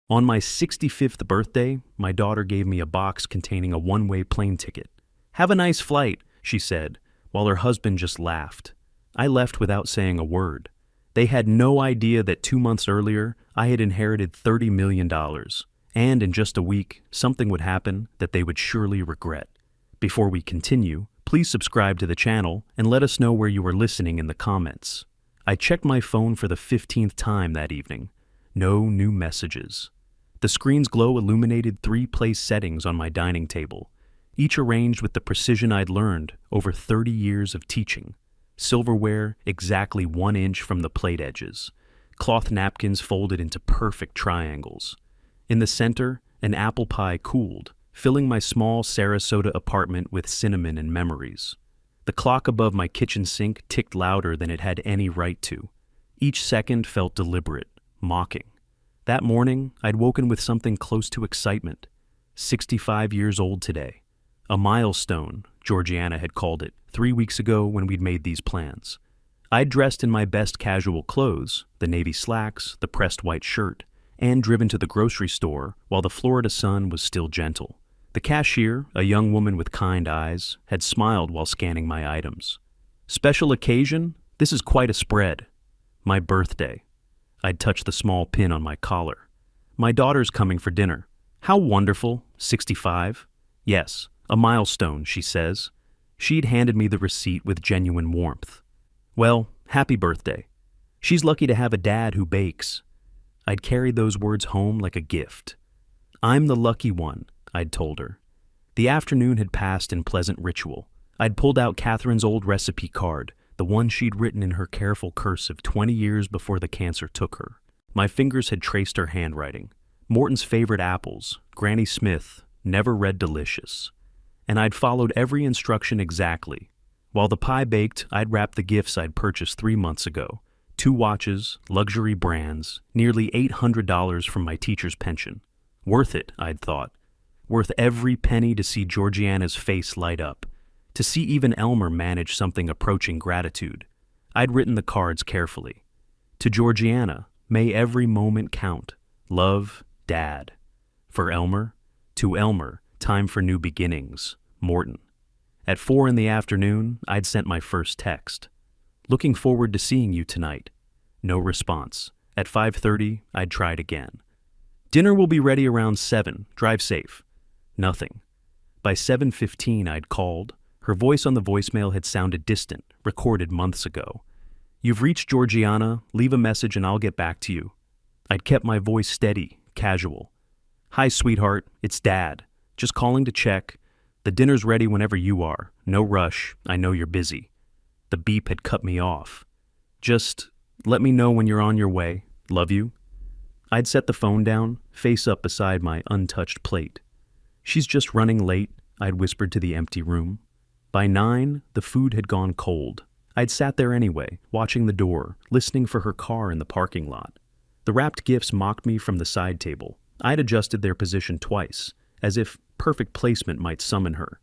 On my 65th birthday, my daughter gave me a box containing a one-way plane ticket. "Have a nice flight," she said, while her husband just laughed. I left without saying a word. They had no idea that 2 months earlier, I had inherited $30 million, and in just a week, something would happen that they would surely regret. Before we continue, please subscribe to the channel and let us know where you are listening in the comments. I checked my phone for the 15th time that evening. No new messages. The screen's glow illuminated 3 place settings on my dining table, each arranged with the precision I'd learned over 30 years of teaching. Silverware exactly 1 inch from the plate edges. Cloth napkins folded into perfect triangles. In the center, an apple pie cooled, filling my small Sarasota apartment with cinnamon and memories. The clock above my kitchen sink ticked louder than it had any right to. Each second felt deliberate, mocking. That morning, I'd woken with something close to excitement. 65 years old today. A milestone, Georgiana had called it, 3 weeks ago when we'd made these plans. I'd dressed in my best casual clothes, the navy slacks, the pressed white shirt, and driven to the grocery store while the Florida sun was still gentle. The cashier, a young woman with kind eyes, had smiled while scanning my items. "Special occasion? This is quite a spread." My birthday. I'd touched the small pin on my collar. "My daughter's coming for dinner." "How wonderful. 65? "Yes, a milestone," she says. She'd handed me the receipt with genuine warmth. "Well, happy birthday. She's lucky to have a dad who bakes." I'd carried those words home like a gift. "I'm the lucky one," I'd told her. The afternoon had passed in pleasant ritual. I'd pulled out Catherine's old recipe card, the one she'd written in her careful cursive 20 years before the cancer took her. My fingers had traced her handwriting. Morton's favorite apples, Granny Smith, never read delicious. And I'd followed every instruction exactly. While the pie baked, I'd wrapped the gifts I'd purchased 3 months ago. 2 watches, luxury brands, nearly $800 from my teacher's pension. Worth it, I'd thought. Worth every penny to see Georgiana's face light up. To see even Elmer manage something approaching gratitude. I'd written the cards carefully. To Georgiana, may every moment count. Love, Dad. For Elmer, to Elmer, time for new beginnings. Morton. At 4 in the afternoon, I'd sent my first text. "Looking forward to seeing you tonight." No response. At 5:30, I'd tried again. "Dinner will be ready around 7. Drive safe." Nothing. By 7:15, I'd called. Her voice on the voicemail had sounded distant, recorded months ago. "You've reached Georgiana. Leave a message and I'll get back to you." I'd kept my voice steady, casual. "Hi, sweetheart. It's Dad. Just calling to check. The dinner's ready whenever you are. No rush. I know you're busy." The beep had cut me off. "Just let me know when you're on your way. Love you." I'd set the phone down, face up beside my untouched plate. "She's just running late," I'd whispered to the empty room. By 9, the food had gone cold. I'd sat there anyway, watching the door, listening for her car in the parking lot. The wrapped gifts mocked me from the side table. I'd adjusted their position twice, as if perfect placement might summon her.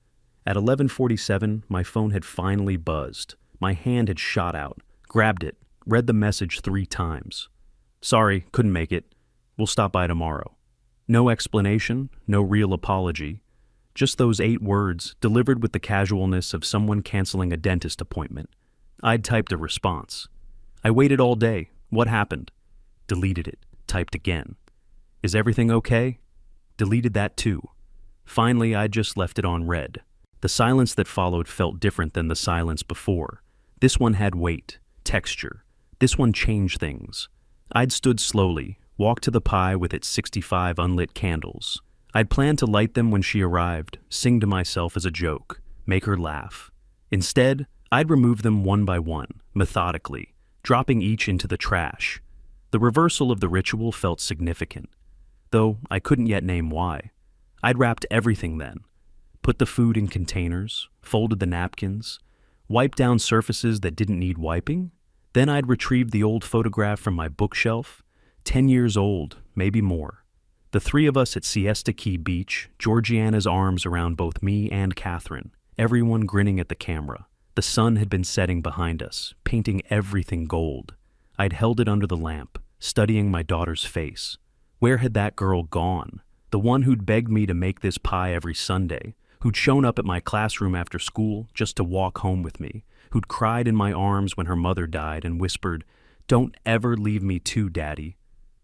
At 11:47, my phone had finally buzzed. My hand had shot out, grabbed it, read the message 3 times. "Sorry, couldn't make it. We'll stop by tomorrow." No explanation, no real apology. Just those 8 words, delivered with the casualness of someone canceling a dentist appointment. I'd typed a response. "I waited all day. What happened?" Deleted it, typed again. "Is everything okay?" Deleted that too. Finally, I'd just left it on read. The silence that followed felt different than the silence before. This one had weight, texture. This one changed things. I'd stood slowly, walked to the pie with its 65 unlit candles. I'd planned to light them when she arrived, sing to myself as a joke, make her laugh. Instead, I'd remove them one by one, methodically, dropping each into the trash. The reversal of the ritual felt significant, though I couldn't yet name why. I'd wrapped everything then, put the food in containers, folded the napkins, wiped down surfaces that didn't need wiping. Then I'd retrieved the old photograph from my bookshelf, 10 years old, maybe more. The 3 of us at Siesta Key Beach, Georgiana's arms around both me and Catherine, everyone grinning at the camera. The sun had been setting behind us, painting everything gold. I'd held it under the lamp, studying my daughter's face. Where had that girl gone? The one who'd begged me to make this pie every Sunday, who'd shown up at my classroom after school just to walk home with me, who'd cried in my arms when her mother died and whispered, "Don't ever leave me too, Daddy."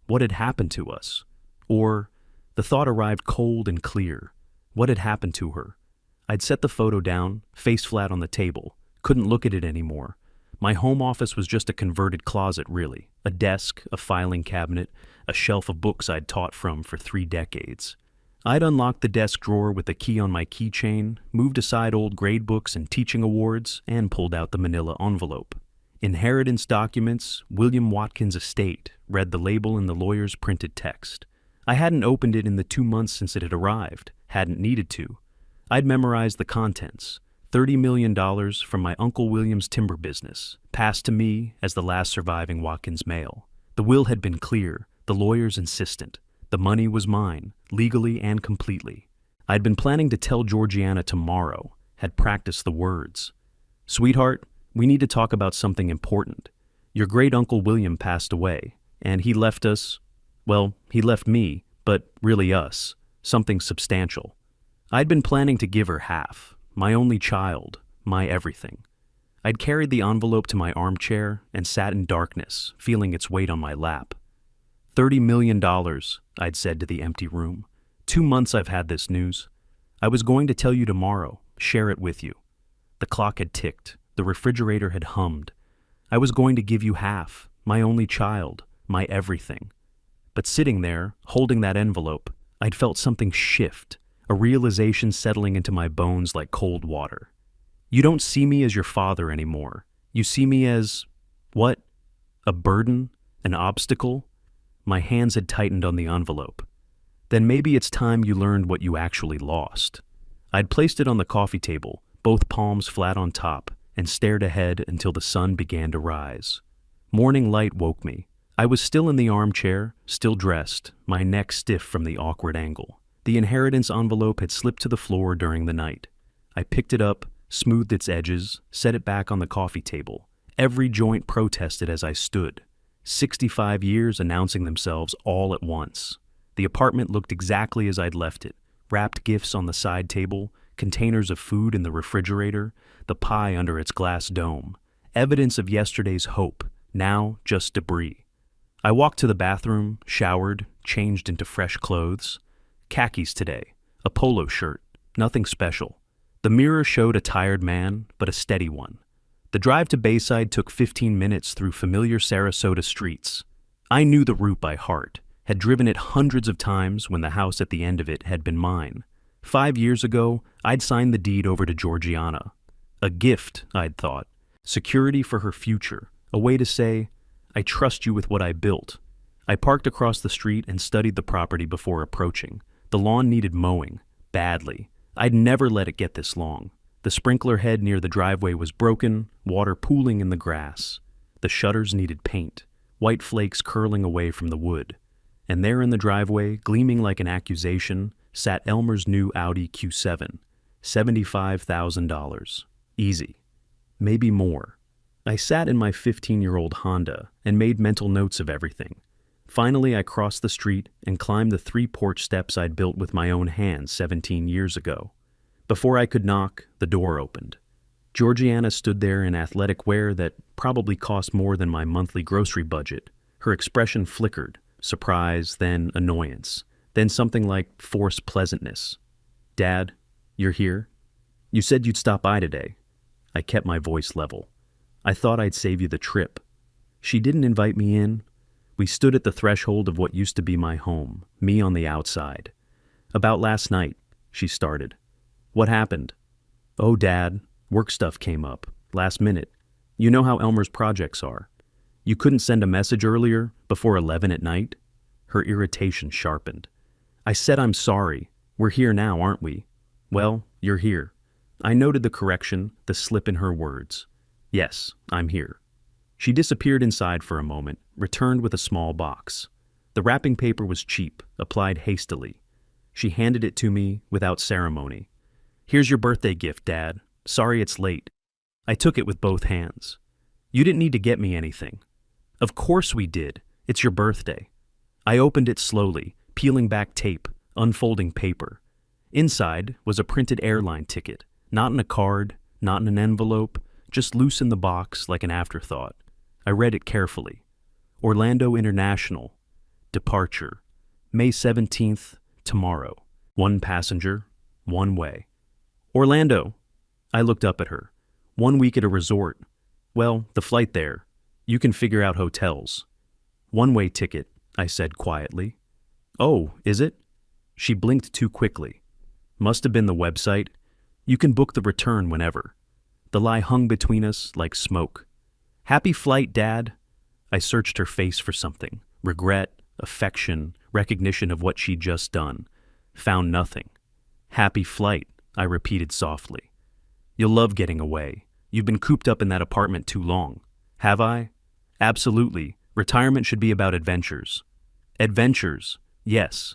What had happened to us? Or, the thought arrived cold and clear. What had happened to her? I'd set the photo down, face flat on the table, couldn't look at it anymore. My home office was just a converted closet, really. A desk, a filing cabinet, a shelf of books I'd taught from for 3 decades. I'd unlocked the desk drawer with a key on my keychain, moved aside old grade books and teaching awards, and pulled out the manila envelope. Inheritance documents, William Watkins Estate, read the label in the lawyer's printed text. I hadn't opened it in the 2 months since it had arrived, hadn't needed to. I'd memorized the contents. $30 million from my Uncle William's timber business, passed to me as the last surviving Watkins male. The will had been clear, the lawyers insistent. The money was mine, legally and completely. I'd been planning to tell Georgiana tomorrow, had practiced the words. "Sweetheart, we need to talk about something important. Your great-uncle William passed away, and he left us, well, he left me, but really us, something substantial." I'd been planning to give her half, my only child, my everything. I'd carried the envelope to my armchair and sat in darkness, feeling its weight on my lap. $30 million, I'd said to the empty room. 2 months I've had this news. I was going to tell you tomorrow, share it with you. The clock had ticked, the refrigerator had hummed. I was going to give you half, my only child, my everything. But sitting there, holding that envelope, I'd felt something shift, a realization settling into my bones like cold water. You don't see me as your father anymore. You see me as, what? A burden? An obstacle? My hands had tightened on the envelope. Then maybe it's time you learned what you actually lost. I'd placed it on the coffee table, both palms flat on top, and stared ahead until the sun began to rise. Morning light woke me. I was still in the armchair, still dressed, my neck stiff from the awkward angle. The inheritance envelope had slipped to the floor during the night. I picked it up, smoothed its edges, set it back on the coffee table. Every joint protested as I stood. 65 years announcing themselves all at once. The apartment looked exactly as I'd left it. Wrapped gifts on the side table, containers of food in the refrigerator, the pie under its glass dome. Evidence of yesterday's hope, now just debris. I walked to the bathroom, showered, changed into fresh clothes. Khakis today, a polo shirt, nothing special. The mirror showed a tired man, but a steady one. The drive to Bayside took 15 minutes through familiar Sarasota streets. I knew the route by heart, had driven it hundreds of times when the house at the end of it had been mine. 5 years ago, I'd signed the deed over to Georgiana. A gift, I'd thought. Security for her future. A way to say, I trust you with what I built. I parked across the street and studied the property before approaching. The lawn needed mowing, badly. I'd never let it get this long. The sprinkler head near the driveway was broken, water pooling in the grass. The shutters needed paint, white flakes curling away from the wood. And there in the driveway, gleaming like an accusation, sat Elmer's new Audi Q7. $75,000. Easy. Maybe more. I sat in my 15-year-old Honda and made mental notes of everything. Finally, I crossed the street and climbed the 3 porch steps I'd built with my own hands 17 years ago. Before I could knock, the door opened. Georgiana stood there in athletic wear that probably cost more than my monthly grocery budget. Her expression flickered, surprise, then annoyance, then something like forced pleasantness. "Dad, you're here? You said you'd stop by today." I kept my voice level. "I thought I'd save you the trip." She didn't invite me in. We stood at the threshold of what used to be my home, me on the outside. "About last night," she started. "What happened?" "Oh, Dad, work stuff came up, last minute. You know how Elmer's projects are. You couldn't send a message earlier, before 11 at night?" Her irritation sharpened. "I said I'm sorry. We're here now, aren't we?" "Well, you're here." I noted the correction, the slip in her words. "Yes, I'm here." She disappeared inside for a moment, returned with a small box. The wrapping paper was cheap, applied hastily. She handed it to me without ceremony. "Here's your birthday gift, Dad. Sorry it's late." I took it with both hands. "You didn't need to get me anything." "Of course we did. It's your birthday." I opened it slowly, peeling back tape, unfolding paper. Inside was a printed airline ticket, not in a card, not in an envelope, just loose in the box like an afterthought. I read it carefully. Orlando International. Departure. May 17th, tomorrow. 1 passenger, 1 way. Orlando. I looked up at her. 1 week at a resort. Well, the flight there. You can figure out hotels. 1-way ticket, I said quietly. Oh, is it? She blinked too quickly. Must have been the website. You can book the return whenever. The lie hung between us like smoke. Happy flight, Dad. I searched her face for something. Regret, affection, recognition of what she'd just done. Found nothing. Happy flight, I repeated softly. You'll love getting away. You've been cooped up in that apartment too long. Have I? Absolutely. Retirement should be about adventures. Adventures, yes.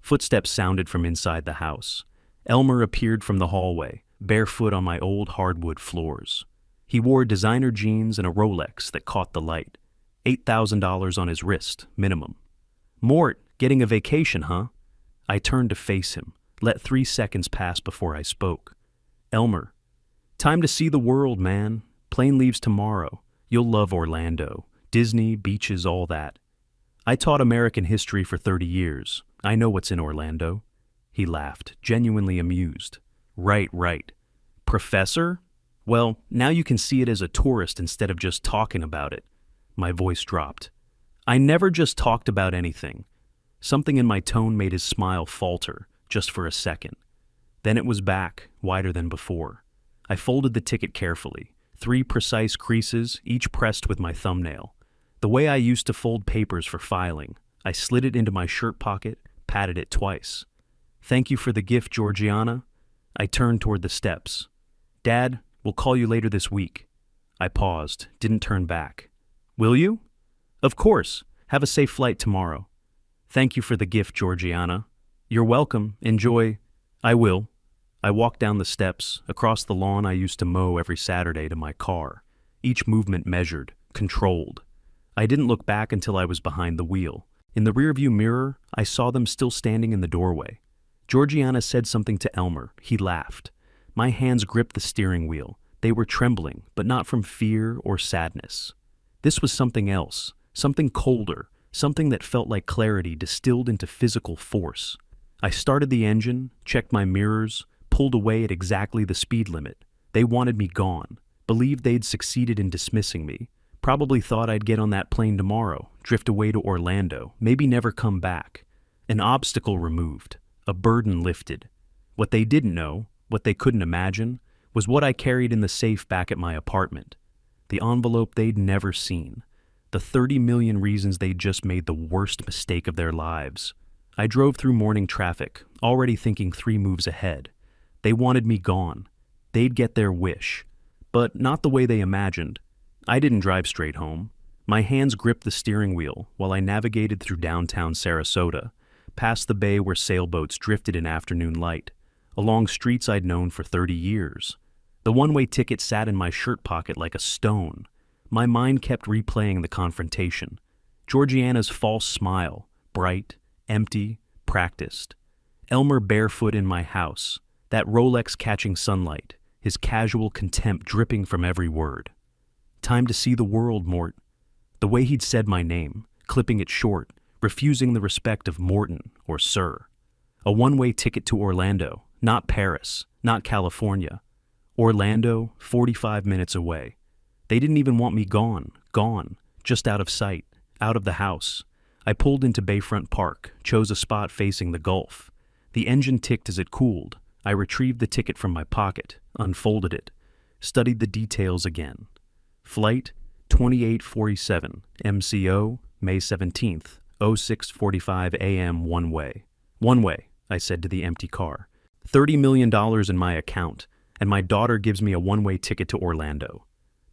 Footsteps sounded from inside the house. Elmer appeared from the hallway, barefoot on my old hardwood floors. He wore designer jeans and a Rolex that caught the light. $8,000 on his wrist, minimum. Mort, getting a vacation, huh? I turned to face him, let 3 seconds pass before I spoke. Elmer, time to see the world, man. Plane leaves tomorrow. You'll love Orlando. Disney, beaches, all that. I taught American history for 30 years. I know what's in Orlando. He laughed, genuinely amused. Right. Professor? Well, now you can see it as a tourist instead of just talking about it. My voice dropped. I never just talked about anything. Something in my tone made his smile falter, just for a second. Then it was back, wider than before. I folded the ticket carefully, 3 precise creases, each pressed with my thumbnail. The way I used to fold papers for filing. I slid it into my shirt pocket, patted it twice. Thank you for the gift, Georgiana. I turned toward the steps. Dad, we'll call you later this week. I paused, didn't turn back. Will you? Of course. Have a safe flight tomorrow. Thank you for the gift, Georgiana. You're welcome. Enjoy. I will. I walked down the steps, across the lawn I used to mow every Saturday to my car, each movement measured, controlled. I didn't look back until I was behind the wheel. In the rearview mirror, I saw them still standing in the doorway. Georgiana said something to Elmer. He laughed. My hands gripped the steering wheel. They were trembling, but not from fear or sadness. This was something else, something colder, something that felt like clarity distilled into physical force. I started the engine, checked my mirrors, pulled away at exactly the speed limit. They wanted me gone, believed they'd succeeded in dismissing me, probably thought I'd get on that plane tomorrow, drift away to Orlando, maybe never come back. An obstacle removed, a burden lifted. What they didn't know, what they couldn't imagine, was what I carried in the safe back at my apartment. The envelope they'd never seen. The 30 million reasons they'd just made the worst mistake of their lives. I drove through morning traffic, already thinking 3 moves ahead. They wanted me gone. They'd get their wish. But not the way they imagined. I didn't drive straight home. My hands gripped the steering wheel while I navigated through downtown Sarasota, past the bay where sailboats drifted in afternoon light, along streets I'd known for 30 years. The one-way ticket sat in my shirt pocket like a stone. My mind kept replaying the confrontation. Georgiana's false smile, bright, empty, practiced. Elmer barefoot in my house, that Rolex catching sunlight, his casual contempt dripping from every word. Time to see the world, Mort. The way he'd said my name, clipping it short, refusing the respect of Morton or Sir. A one-way ticket to Orlando, not Paris, not California. Orlando, 45 minutes away. They didn't even want me gone, just out of sight, out of the house. I pulled into Bayfront Park, chose a spot facing the Gulf. The engine ticked as it cooled. I retrieved the ticket from my pocket, unfolded it, studied the details again. Flight 2847, MCO, May 17th, 06:45 a.m. one way. One way, I said to the empty car. $30 million in my account, and my daughter gives me a one-way ticket to Orlando.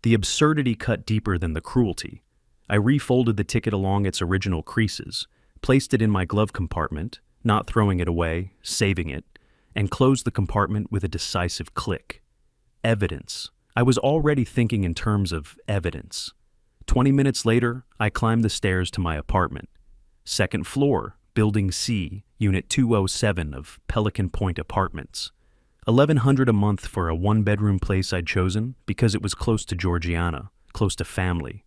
The absurdity cut deeper than the cruelty. I refolded the ticket along its original creases, placed it in my glove compartment, not throwing it away, saving it, and closed the compartment with a decisive click. Evidence. I was already thinking in terms of evidence. 20 minutes later, I climbed the stairs to my apartment. Second floor, Building C, Unit 207 of Pelican Point Apartments. $1,100 a month for a one-bedroom place I'd chosen because it was close to Georgiana, close to family.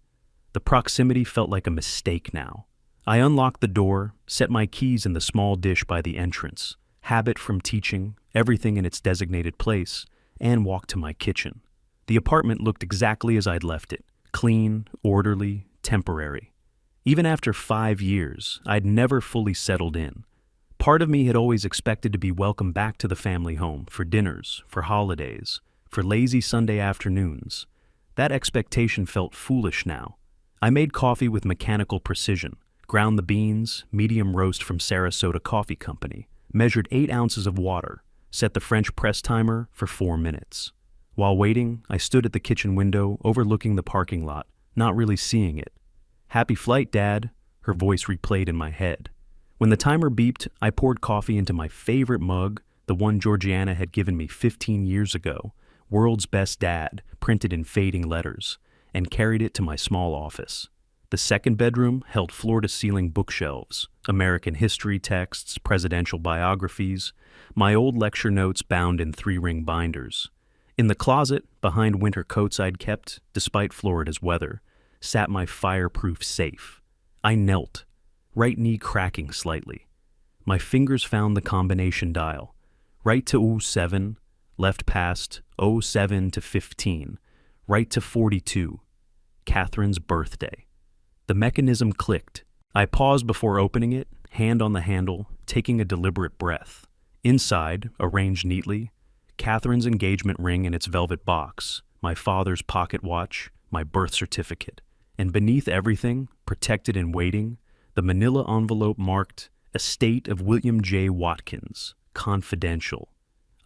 The proximity felt like a mistake now. I unlocked the door, set my keys in the small dish by the entrance, habit from teaching, everything in its designated place, and walked to my kitchen. The apartment looked exactly as I'd left it, clean, orderly, temporary. Even after 5 years, I'd never fully settled in. Part of me had always expected to be welcomed back to the family home for dinners, for holidays, for lazy Sunday afternoons. That expectation felt foolish now. I made coffee with mechanical precision, ground the beans, medium roast from Sarasota Coffee Company, measured 8 ounces of water, set the French press timer for 4 minutes. While waiting, I stood at the kitchen window overlooking the parking lot, not really seeing it. "Happy flight, Dad," her voice replayed in my head. When the timer beeped, I poured coffee into my favorite mug, the one Georgiana had given me 15 years ago, "World's Best Dad," printed in fading letters, and carried it to my small office. The second bedroom held floor-to-ceiling bookshelves, American history texts, presidential biographies, my old lecture notes bound in 3-ring binders. In the closet, behind winter coats I'd kept, despite Florida's weather, sat my fireproof safe. I knelt, right knee cracking slightly. My fingers found the combination dial. Right to 07, left past 07 to 15, right to 42. Catherine's birthday. The mechanism clicked. I paused before opening it, hand on the handle, taking a deliberate breath. Inside, arranged neatly, Catherine's engagement ring in its velvet box, my father's pocket watch, my birth certificate, and beneath everything, protected and waiting, the manila envelope marked "Estate of William J. Watkins, Confidential."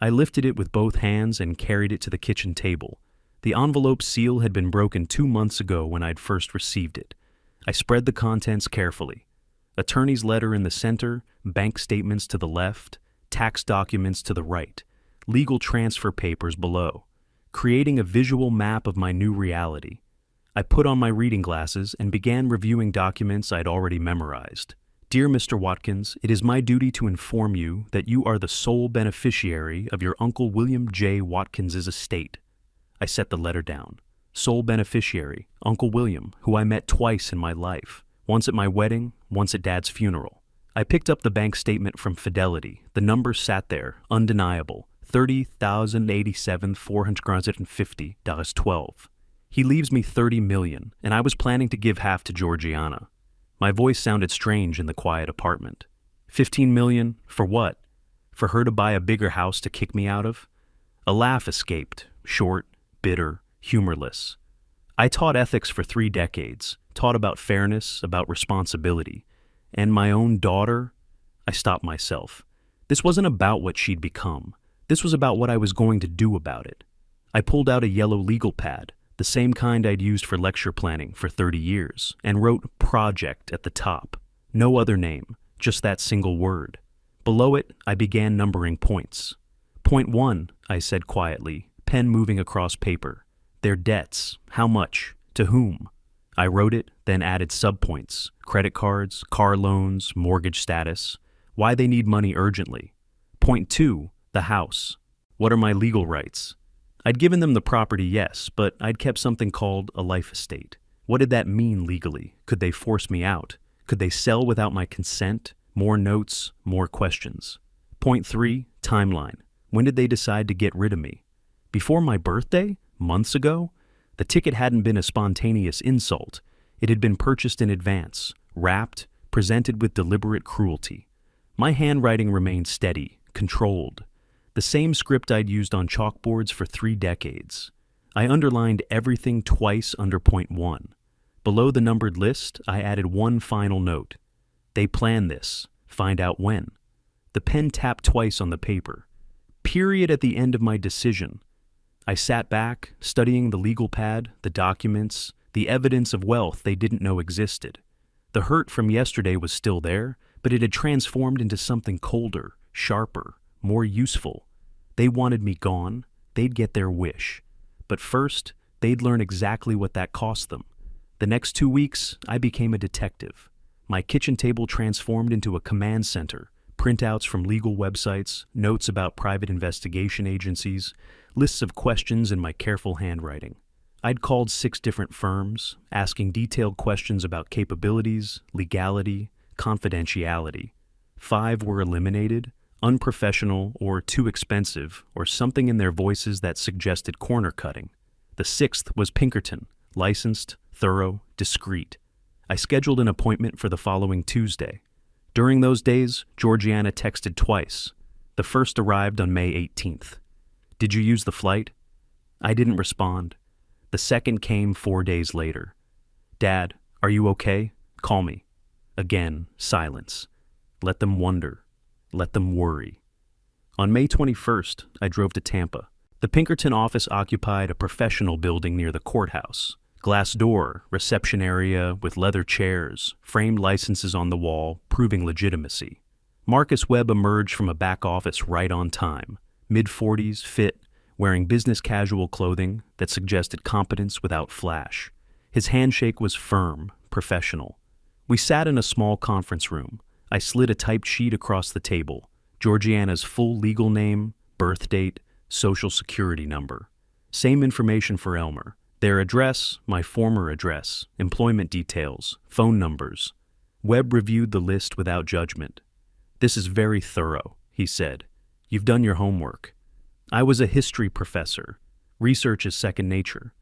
I lifted it with both hands and carried it to the kitchen table. The envelope seal had been broken 2 months ago when I'd first received it. I spread the contents carefully. Attorney's letter in the center, bank statements to the left, tax documents to the right, legal transfer papers below, creating a visual map of my new reality. I put on my reading glasses and began reviewing documents I'd already memorized. "Dear Mr. Watkins, it is my duty to inform you that you are the sole beneficiary of your Uncle William J. Watkins's estate." I set the letter down. Sole beneficiary, Uncle William, who I met twice in my life, once at my wedding, once at Dad's funeral. I picked up the bank statement from Fidelity. The number sat there, undeniable, $30,087,450.12. He leaves me $30 million, and I was planning to give half to Georgiana. My voice sounded strange in the quiet apartment. $15 million, for what? For her to buy a bigger house to kick me out of? A laugh escaped, short, bitter, humorless. I taught ethics for 3 decades, taught about fairness, about responsibility. And my own daughter? I stopped myself. This wasn't about what she'd become. This was about what I was going to do about it. I pulled out a yellow legal pad, the same kind I'd used for lecture planning for 30 years, and wrote "Project" at the top. No other name, just that single word. Below it, I began numbering points. "Point 1, I said quietly, pen moving across paper. "Their debts. How much? To whom?" I wrote it, then added subpoints: credit cards, car loans, mortgage status, why they need money urgently. Point 2, the house. What are my legal rights? I'd given them the property, yes, but I'd kept something called a life estate. What did that mean legally? Could they force me out? Could they sell without my consent? More notes, more questions. Point 3, timeline. When did they decide to get rid of me? Before my birthday? Months ago? The ticket hadn't been a spontaneous insult. It had been purchased in advance, wrapped, presented with deliberate cruelty. My handwriting remained steady, controlled. The same script I'd used on chalkboards for 3 decades. I underlined everything twice under point 1. Below the numbered list, I added one final note. They planned this. Find out when. The pen tapped twice on the paper. Period at the end of my decision. I sat back, studying the legal pad, the documents, the evidence of wealth they didn't know existed. The hurt from yesterday was still there, but it had transformed into something colder, sharper, more useful. They wanted me gone. They'd get their wish. But first, they'd learn exactly what that cost them. The next 2 weeks, I became a detective. My kitchen table transformed into a command center, printouts from legal websites, notes about private investigation agencies, lists of questions in my careful handwriting. I'd called 6 different firms, asking detailed questions about capabilities, legality, confidentiality. 5 were eliminated, unprofessional or too expensive, or something in their voices that suggested corner cutting. The 6th was Pinkerton, licensed, thorough, discreet. I scheduled an appointment for the following Tuesday. During those days, Georgiana texted twice. The first arrived on May 18th. "Did you use the flight?" I didn't respond. The second came 4 days later. "Dad, are you okay? Call me." Again, silence. Let them wonder. Let them worry. On May 21st, I drove to Tampa. The Pinkerton office occupied a professional building near the courthouse. Glass door, reception area with leather chairs, framed licenses on the wall, proving legitimacy. Marcus Webb emerged from a back office right on time, mid-40s, fit, wearing business casual clothing that suggested competence without flash. His handshake was firm, professional. We sat in a small conference room. I slid a typed sheet across the table, Georgiana's full legal name, birth date, social security number. Same information for Elmer. Their address, my former address, employment details, phone numbers. Webb reviewed the list without judgment. "This is very thorough," he said. "You've done your homework." I was a history professor. Research is second nature.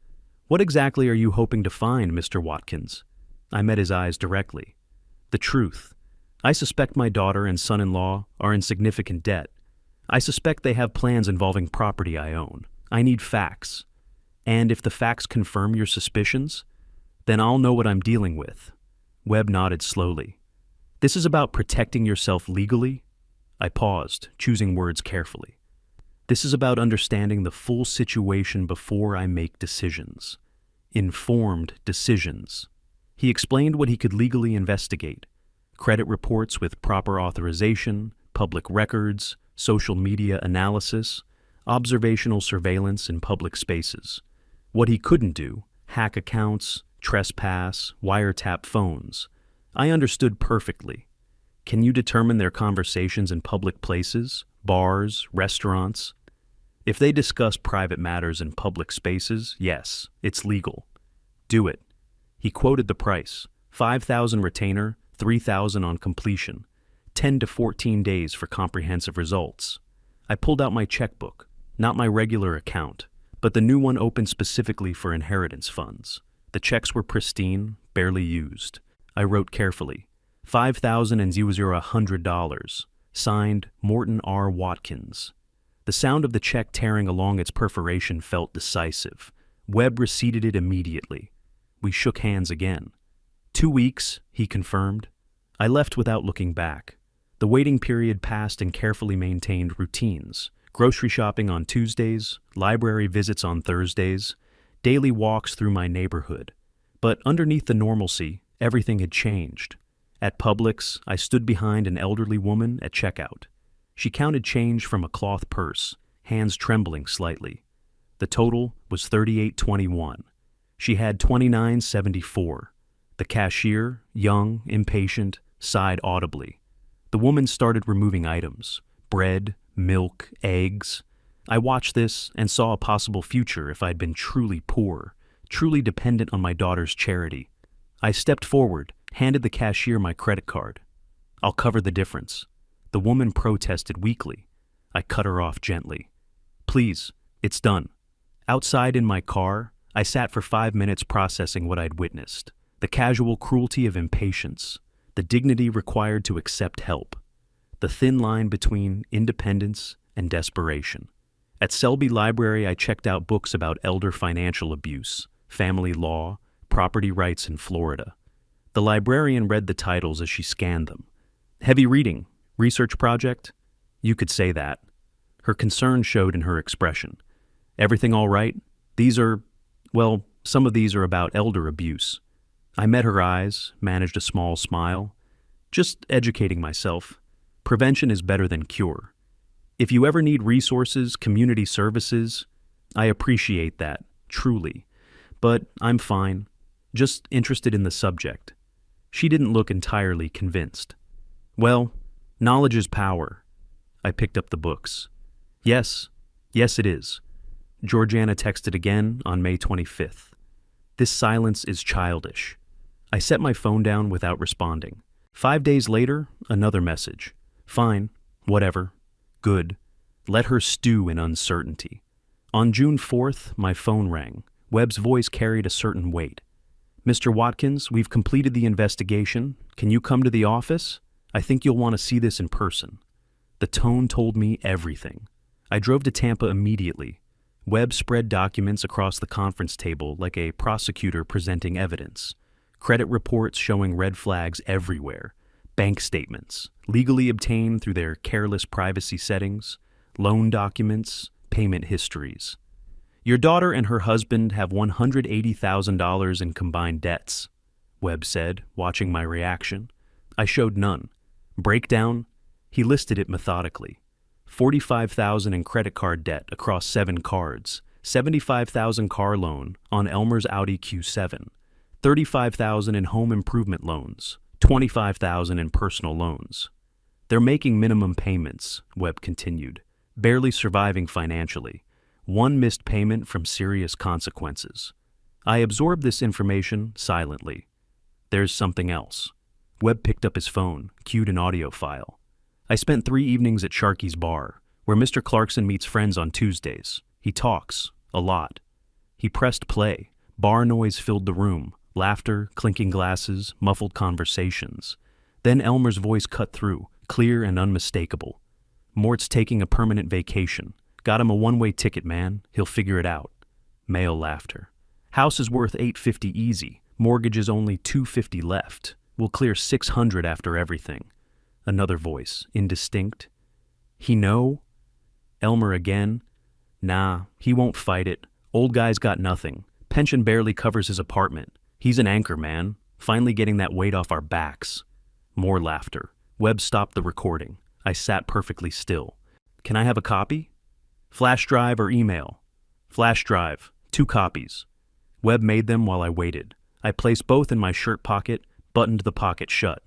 "What exactly are you hoping to find, Mr. Watkins?" I met his eyes directly. "The truth. I suspect my daughter and son-in-law are in significant debt. I suspect they have plans involving property I own. I need facts. And if the facts confirm your suspicions, then I'll know what I'm dealing with." Webb nodded slowly. "This is about protecting yourself legally?" I paused, choosing words carefully. "This is about understanding the full situation before I make decisions. Informed decisions." He explained what he could legally investigate: credit reports with proper authorization, public records, social media analysis, observational surveillance in public spaces. What he couldn't do: hack accounts, trespass, wiretap phones. I understood perfectly. Can you determine their conversations in public places, bars, restaurants? If they discuss private matters in public spaces, yes, it's legal. Do it. He quoted the price: $5,000 retainer, $3,000 on completion, 10 to 14 days for comprehensive results. I pulled out my checkbook, not my regular account, but the new one opened specifically for inheritance funds. The checks were pristine, barely used. I wrote carefully: $5,000, signed Morton R. Watkins. The sound of the check tearing along its perforation felt decisive. Webb receipted it immediately. We shook hands again. 2 weeks, he confirmed. I left without looking back. The waiting period passed in carefully maintained routines: grocery shopping on Tuesdays, library visits on Thursdays, daily walks through my neighborhood. But underneath the normalcy, everything had changed. At Publix, I stood behind an elderly woman at checkout. She counted change from a cloth purse, hands trembling slightly. The total was $38.21. She had $29.74. The cashier, young, impatient, sighed audibly. The woman started removing items: bread, milk, eggs. I watched this and saw a possible future if I'd been truly poor, truly dependent on my daughter's charity. I stepped forward, handed the cashier my credit card. "I'll cover the difference." The woman protested weakly. I cut her off gently. "Please, it's done." Outside in my car, I sat for 5 minutes processing what I'd witnessed: the casual cruelty of impatience, the dignity required to accept help, the thin line between independence and desperation. At Selby Library, I checked out books about elder financial abuse, family law, property rights in Florida. The librarian read the titles as she scanned them. "Heavy reading. Research project?" You could say that. Her concern showed in her expression. "Everything all right? Some of these are about elder abuse." I met her eyes, managed a small smile. "Just educating myself. Prevention is better than cure. If you ever need resources, community services, I appreciate that, truly. But I'm fine. Just interested in the subject." She didn't look entirely convinced. Well, knowledge is power. I picked up the books. Yes, it is. Georgiana texted again on May 25th. This silence is childish. I set my phone down without responding. 5 days later, another message. Fine, whatever, good. Let her stew in uncertainty. On June 4th, my phone rang. Webb's voice carried a certain weight. Mr. Watkins, we've completed the investigation. Can you come to the office? I think you'll want to see this in person. The tone told me everything. I drove to Tampa immediately. Webb spread documents across the conference table like a prosecutor presenting evidence. Credit reports showing red flags everywhere. Bank statements, legally obtained through their careless privacy settings. Loan documents, payment histories. Your daughter and her husband have $180,000 in combined debts, Webb said, watching my reaction. I showed none. Breakdown? He listed it methodically. $45,000 in credit card debt across 7 cards, $75,000 car loan on Elmer's Audi Q7, $35,000 in home improvement loans, $25,000 in personal loans. They're making minimum payments, Webb continued, barely surviving financially. One missed payment from serious consequences. I absorbed this information silently. There's something else. Webb picked up his phone, cued an audio file. I spent 3 evenings at Sharky's bar, where Mr. Clarkson meets friends on Tuesdays. He talks, a lot. He pressed play. Bar noise filled the room. Laughter, clinking glasses, muffled conversations. Then Elmer's voice cut through, clear and unmistakable. Mort's taking a permanent vacation. Got him a one-way ticket, man. He'll figure it out. Male laughter. House is worth $850 easy. Mortgage is only $250 left. We'll clear $600 after everything. Another voice, indistinct. He know? Elmer again. Nah, he won't fight it. Old guy's got nothing. Pension barely covers his apartment. He's an anchor, man. Finally getting that weight off our backs. More laughter. Webb stopped the recording. I sat perfectly still. Can I have a copy? Flash drive or email? Flash drive. 2 copies. Webb made them while I waited. I placed both in my shirt pocket, buttoned the pocket shut.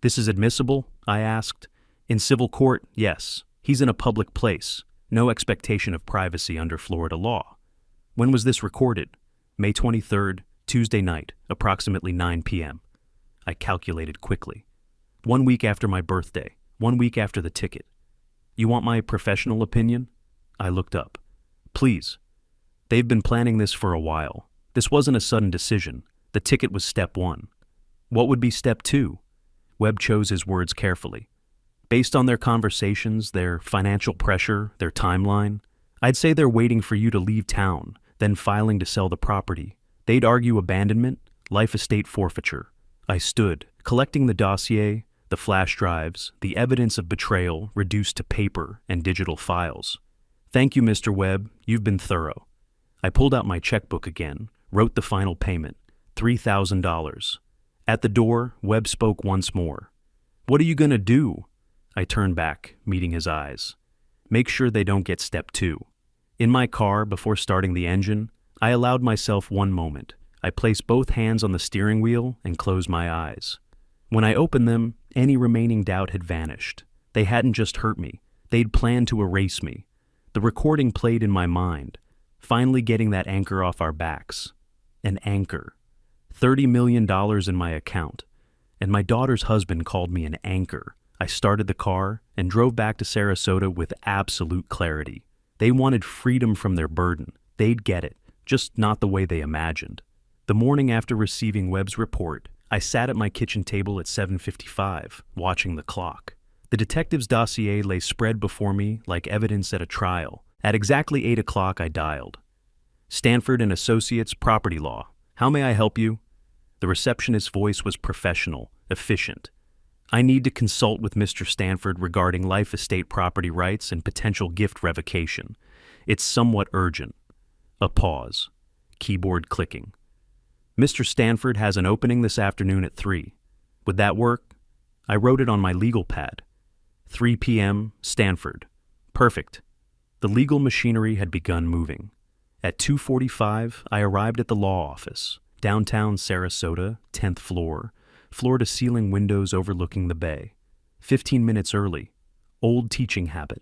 This is admissible? I asked. In civil court, yes. He's in a public place. No expectation of privacy under Florida law. When was this recorded? May 23rd, Tuesday night, approximately 9 p.m. I calculated quickly. 1 week after my birthday. 1 week after the ticket. You want my professional opinion? I looked up. Please. They've been planning this for a while. This wasn't a sudden decision. The ticket was step 1. What would be step 2? Webb chose his words carefully. Based on their conversations, their financial pressure, their timeline, I'd say they're waiting for you to leave town, then filing to sell the property. They'd argue abandonment, life estate forfeiture. I stood, collecting the dossier, the flash drives, the evidence of betrayal reduced to paper and digital files. Thank you, Mr. Webb. You've been thorough. I pulled out my checkbook again, wrote the final payment, $3,000. At the door, Webb spoke once more. What are you going to do? I turned back, meeting his eyes. Make sure they don't get step 2. In my car, before starting the engine, I allowed myself 1 moment. I placed both hands on the steering wheel and closed my eyes. When I opened them, any remaining doubt had vanished. They hadn't just hurt me. They'd planned to erase me. The recording played in my mind, finally getting that anchor off our backs. An anchor. $30 million in my account. And my daughter's husband called me an anchor. I started the car and drove back to Sarasota with absolute clarity. They wanted freedom from their burden. They'd get it, just not the way they imagined. The morning after receiving Webb's report, I sat at my kitchen table at 7:55, watching the clock. The detective's dossier lay spread before me like evidence at a trial. At exactly 8 o'clock, I dialed. Stanford and Associates, Property Law. How may I help you? The receptionist's voice was professional, efficient. I need to consult with Mr. Stanford regarding life estate property rights and potential gift revocation. It's somewhat urgent. A pause. Keyboard clicking. Mr. Stanford has an opening this afternoon at 3. Would that work? I wrote it on my legal pad. 3 p.m., Stanford. Perfect. The legal machinery had begun moving. At 2:45, I arrived at the law office, downtown Sarasota, 10th floor, floor-to-ceiling windows overlooking the bay. 15 minutes early. Old teaching habit.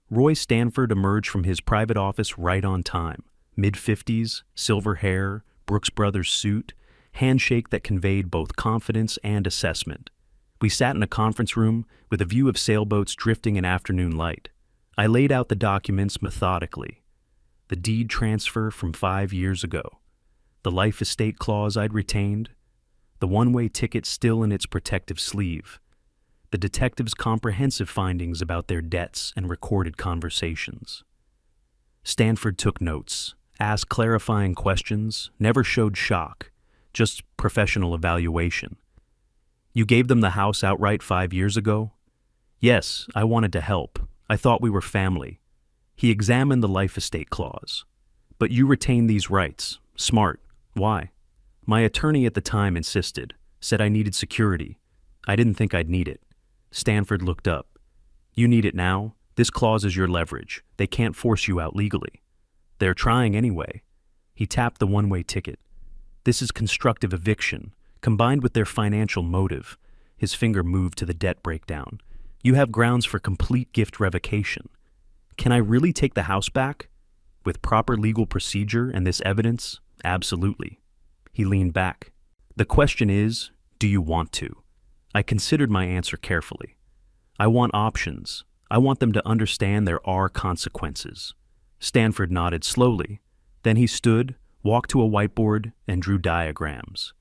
Roy Stanford emerged from his private office right on time. Mid-50s, silver hair, Brooks Brothers suit, handshake that conveyed both confidence and assessment. We sat in a conference room with a view of sailboats drifting in afternoon light. I laid out the documents methodically. The deed transfer from 5 years ago. The life estate clause I'd retained. The one-way ticket still in its protective sleeve. The detective's comprehensive findings about their debts and recorded conversations. Stanford took notes, asked clarifying questions, never showed shock, just professional evaluation. You gave them the house outright 5 years ago? Yes, I wanted to help. I thought we were family. He examined the life estate clause. But you retain these rights. Smart. Why? My attorney at the time insisted, said I needed security. I didn't think I'd need it. Stanford looked up. You need it now? This clause is your leverage. They can't force you out legally. They're trying anyway. He tapped the one-way ticket. This is constructive eviction, combined with their financial motive. His finger moved to the debt breakdown. You have grounds for complete gift revocation. Can I really take the house back? With proper legal procedure and this evidence? Absolutely. He leaned back. The question is, do you want to? I considered my answer carefully. I want options. I want them to understand there are consequences. Stanford nodded slowly. Then he stood, walked to a whiteboard, and drew diagrams.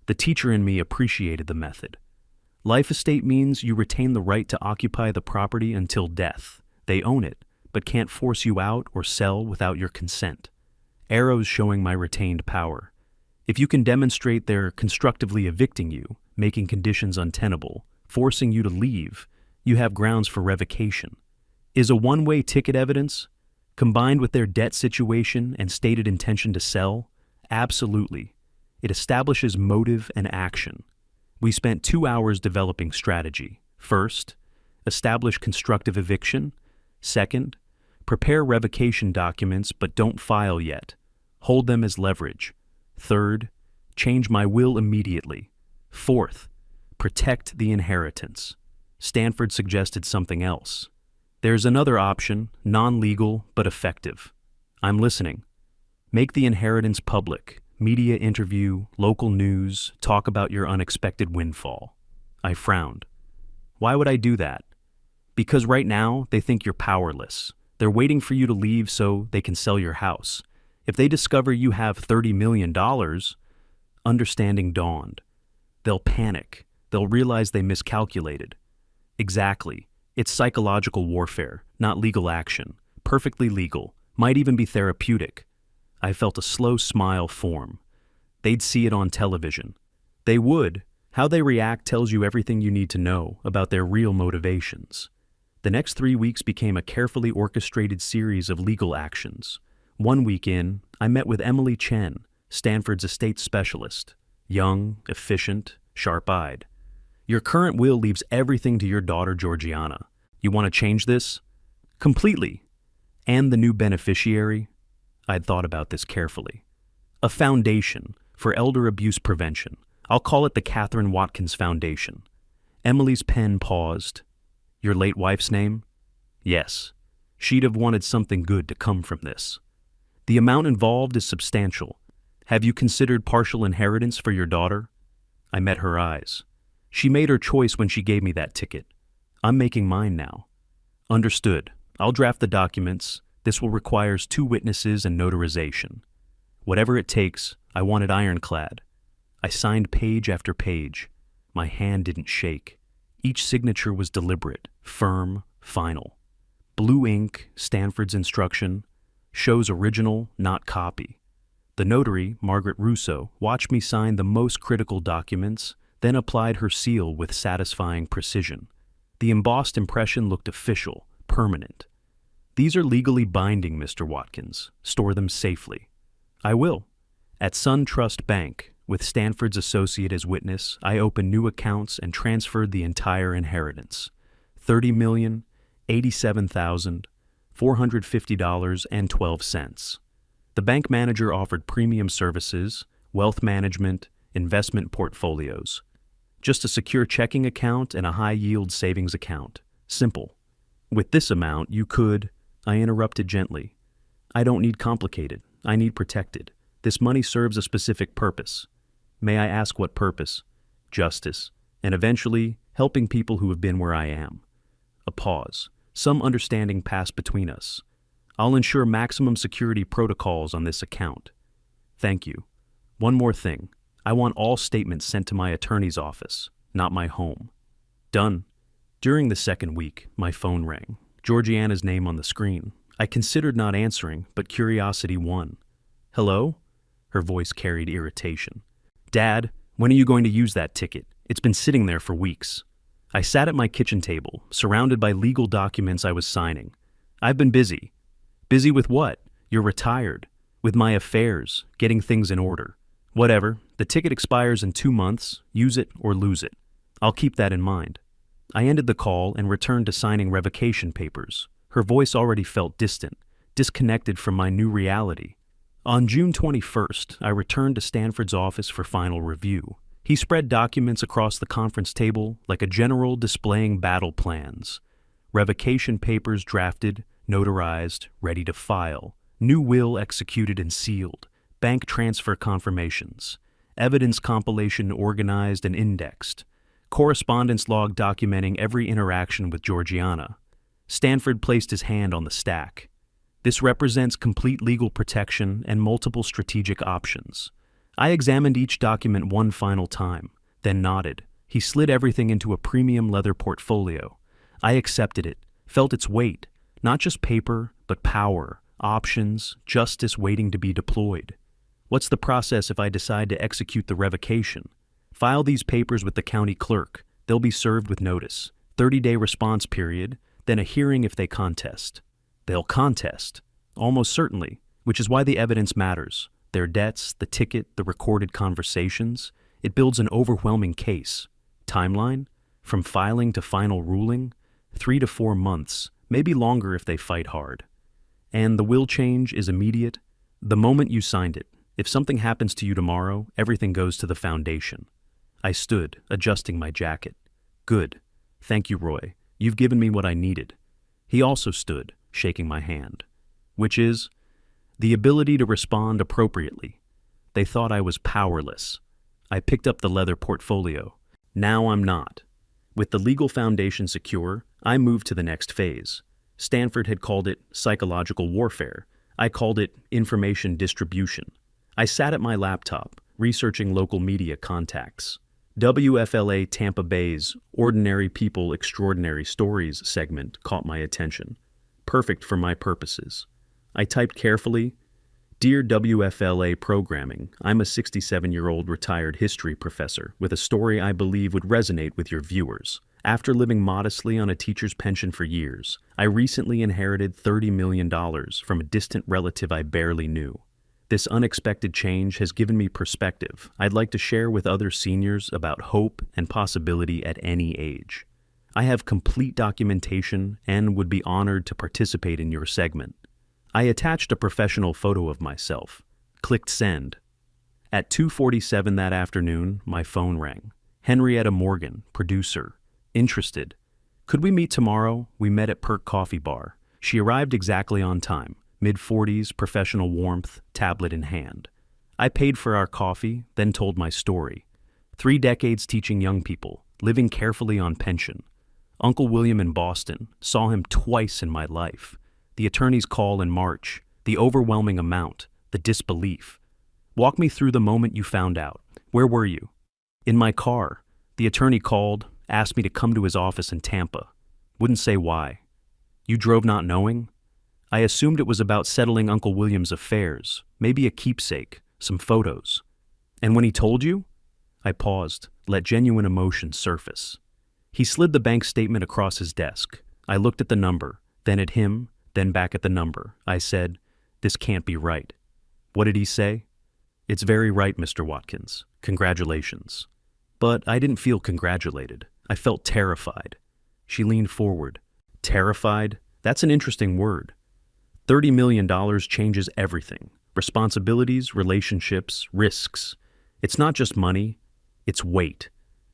The teacher in me appreciated the method. Life estate means you retain the right to occupy the property until death. They own it, but can't force you out or sell without your consent. Arrows showing my retained power. If you can demonstrate they're constructively evicting you, making conditions untenable, forcing you to leave, you have grounds for revocation. Is a one-way ticket evidence, combined with their debt situation and stated intention to sell? Absolutely. It establishes motive and action. We spent 2 hours developing strategy. First, establish constructive eviction. Second, prepare revocation documents but don't file yet. Hold them as leverage. Third, change my will immediately. Fourth, protect the inheritance. Stanford suggested something else. There's another option, non-legal but effective. I'm listening. Make the inheritance public. Media interview, local news, talk about your unexpected windfall. I frowned. Why would I do that? Because right now, they think you're powerless. They're waiting for you to leave so they can sell your house. If they discover you have $30 million, understanding dawned. They'll panic. They'll realize they miscalculated. Exactly. It's psychological warfare, not legal action. Perfectly legal. Might even be therapeutic. I felt a slow smile form. They'd see it on television. They would. How they react tells you everything you need to know about their real motivations. The next 3 weeks became a carefully orchestrated series of legal actions. 1 week in, I met with Emily Chen, Stanford's estate specialist. Young, efficient, sharp-eyed. Your current will leaves everything to your daughter Georgiana. You want to change this? Completely. And the new beneficiary? I'd thought about this carefully. A foundation for elder abuse prevention. I'll call it the Catherine Watkins Foundation. Emily's pen paused. Your late wife's name? Yes. She'd have wanted something good to come from this. The amount involved is substantial. Have you considered partial inheritance for your daughter? I met her eyes. She made her choice when she gave me that ticket. I'm making mine now. Understood. I'll draft the documents. This will require 2 witnesses and notarization. Whatever it takes, I want it ironclad. I signed page after page. My hand didn't shake. Each signature was deliberate, firm, final. Blue ink, Stanford's instruction, shows original, not copy. The notary, Margaret Russo, watched me sign the most critical documents, then applied her seal with satisfying precision. The embossed impression looked official, permanent. These are legally binding, Mr. Watkins. Store them safely. I will. At Sun Trust Bank, with Stanford's associate as witness, I opened new accounts and transferred the entire inheritance. $30,087,450.12. The bank manager offered premium services, wealth management, investment portfolios. Just a secure checking account and a high-yield savings account. Simple. With this amount, you could... I interrupted gently. I don't need complicated. I need protected. This money serves a specific purpose. May I ask what purpose? Justice. And eventually, helping people who have been where I am. A pause. Some understanding passed between us. I'll ensure maximum security protocols on this account. Thank you. One more thing. I want all statements sent to my attorney's office, not my home. Done. During the second week, my phone rang. Georgiana's name on the screen. I considered not answering, but curiosity won. Hello? Her voice carried irritation. Dad, when are you going to use that ticket? It's been sitting there for weeks. I sat at my kitchen table, surrounded by legal documents I was signing. I've been busy. Busy with what? You're retired. With my affairs, getting things in order. Whatever, the ticket expires in 2 months. Use it or lose it. I'll keep that in mind. I ended the call and returned to signing revocation papers. Her voice already felt distant, disconnected from my new reality. On June 21st, I returned to Stanford's office for final review. He spread documents across the conference table like a general displaying battle plans. Revocation papers drafted, notarized, ready to file. New will executed and sealed. Bank transfer confirmations. Evidence compilation organized and indexed. Correspondence log documenting every interaction with Georgiana. Stanford placed his hand on the stack. This represents complete legal protection and multiple strategic options. I examined each document one final time, then nodded. He slid everything into a premium leather portfolio. I accepted it, felt its weight, not just paper, but power, options, justice waiting to be deployed. What's the process if I decide to execute the revocation? File these papers with the county clerk. They'll be served with notice. 30-day response period, then a hearing if they contest. They'll contest, almost certainly, which is why the evidence matters. Their debts, the ticket, the recorded conversations. It builds an overwhelming case. Timeline? From filing to final ruling? 3 to 4 months, maybe longer if they fight hard. And the will change is immediate. The moment you signed it. If something happens to you tomorrow, everything goes to the foundation. I stood, adjusting my jacket. Good. Thank you, Roy. You've given me what I needed. He also stood, shaking my hand. Which is? The ability to respond appropriately. They thought I was powerless. I picked up the leather portfolio. Now I'm not. With the legal foundation secure, I moved to the next phase. Stanford had called it psychological warfare. I called it information distribution. I sat at my laptop, researching local media contacts. WFLA Tampa Bay's Ordinary People Extraordinary Stories segment caught my attention. Perfect for my purposes. I typed carefully, Dear WFLA Programming, I'm a 67-year-old retired history professor with a story I believe would resonate with your viewers. After living modestly on a teacher's pension for years, I recently inherited $30 million from a distant relative I barely knew. This unexpected change has given me perspective I'd like to share with other seniors about hope and possibility at any age. I have complete documentation and would be honored to participate in your segment. I attached a professional photo of myself, clicked send. At 2:47 that afternoon, my phone rang. Henrietta Morgan, producer, interested. Could we meet tomorrow? We met at Perk Coffee Bar. She arrived exactly on time. Mid-40s, professional warmth, tablet in hand. I paid for our coffee, then told my story. 3 decades teaching young people, living carefully on pension. Uncle William in Boston, saw him twice in my life. The attorney's call in March, the overwhelming amount, the disbelief. Walk me through the moment you found out. Where were you? In my car. The attorney called, asked me to come to his office in Tampa. Wouldn't say why. You drove not knowing? I assumed it was about settling Uncle William's affairs, maybe a keepsake, some photos. And when he told you? I paused, let genuine emotion surface. He slid the bank statement across his desk. I looked at the number, then at him, then back at the number. I said, "This can't be right." What did he say? "It's very right, Mr. Watkins. Congratulations." But I didn't feel congratulated. I felt terrified. She leaned forward. Terrified? That's an interesting word. $30 million changes everything. Responsibilities, relationships, risks. It's not just money, it's weight.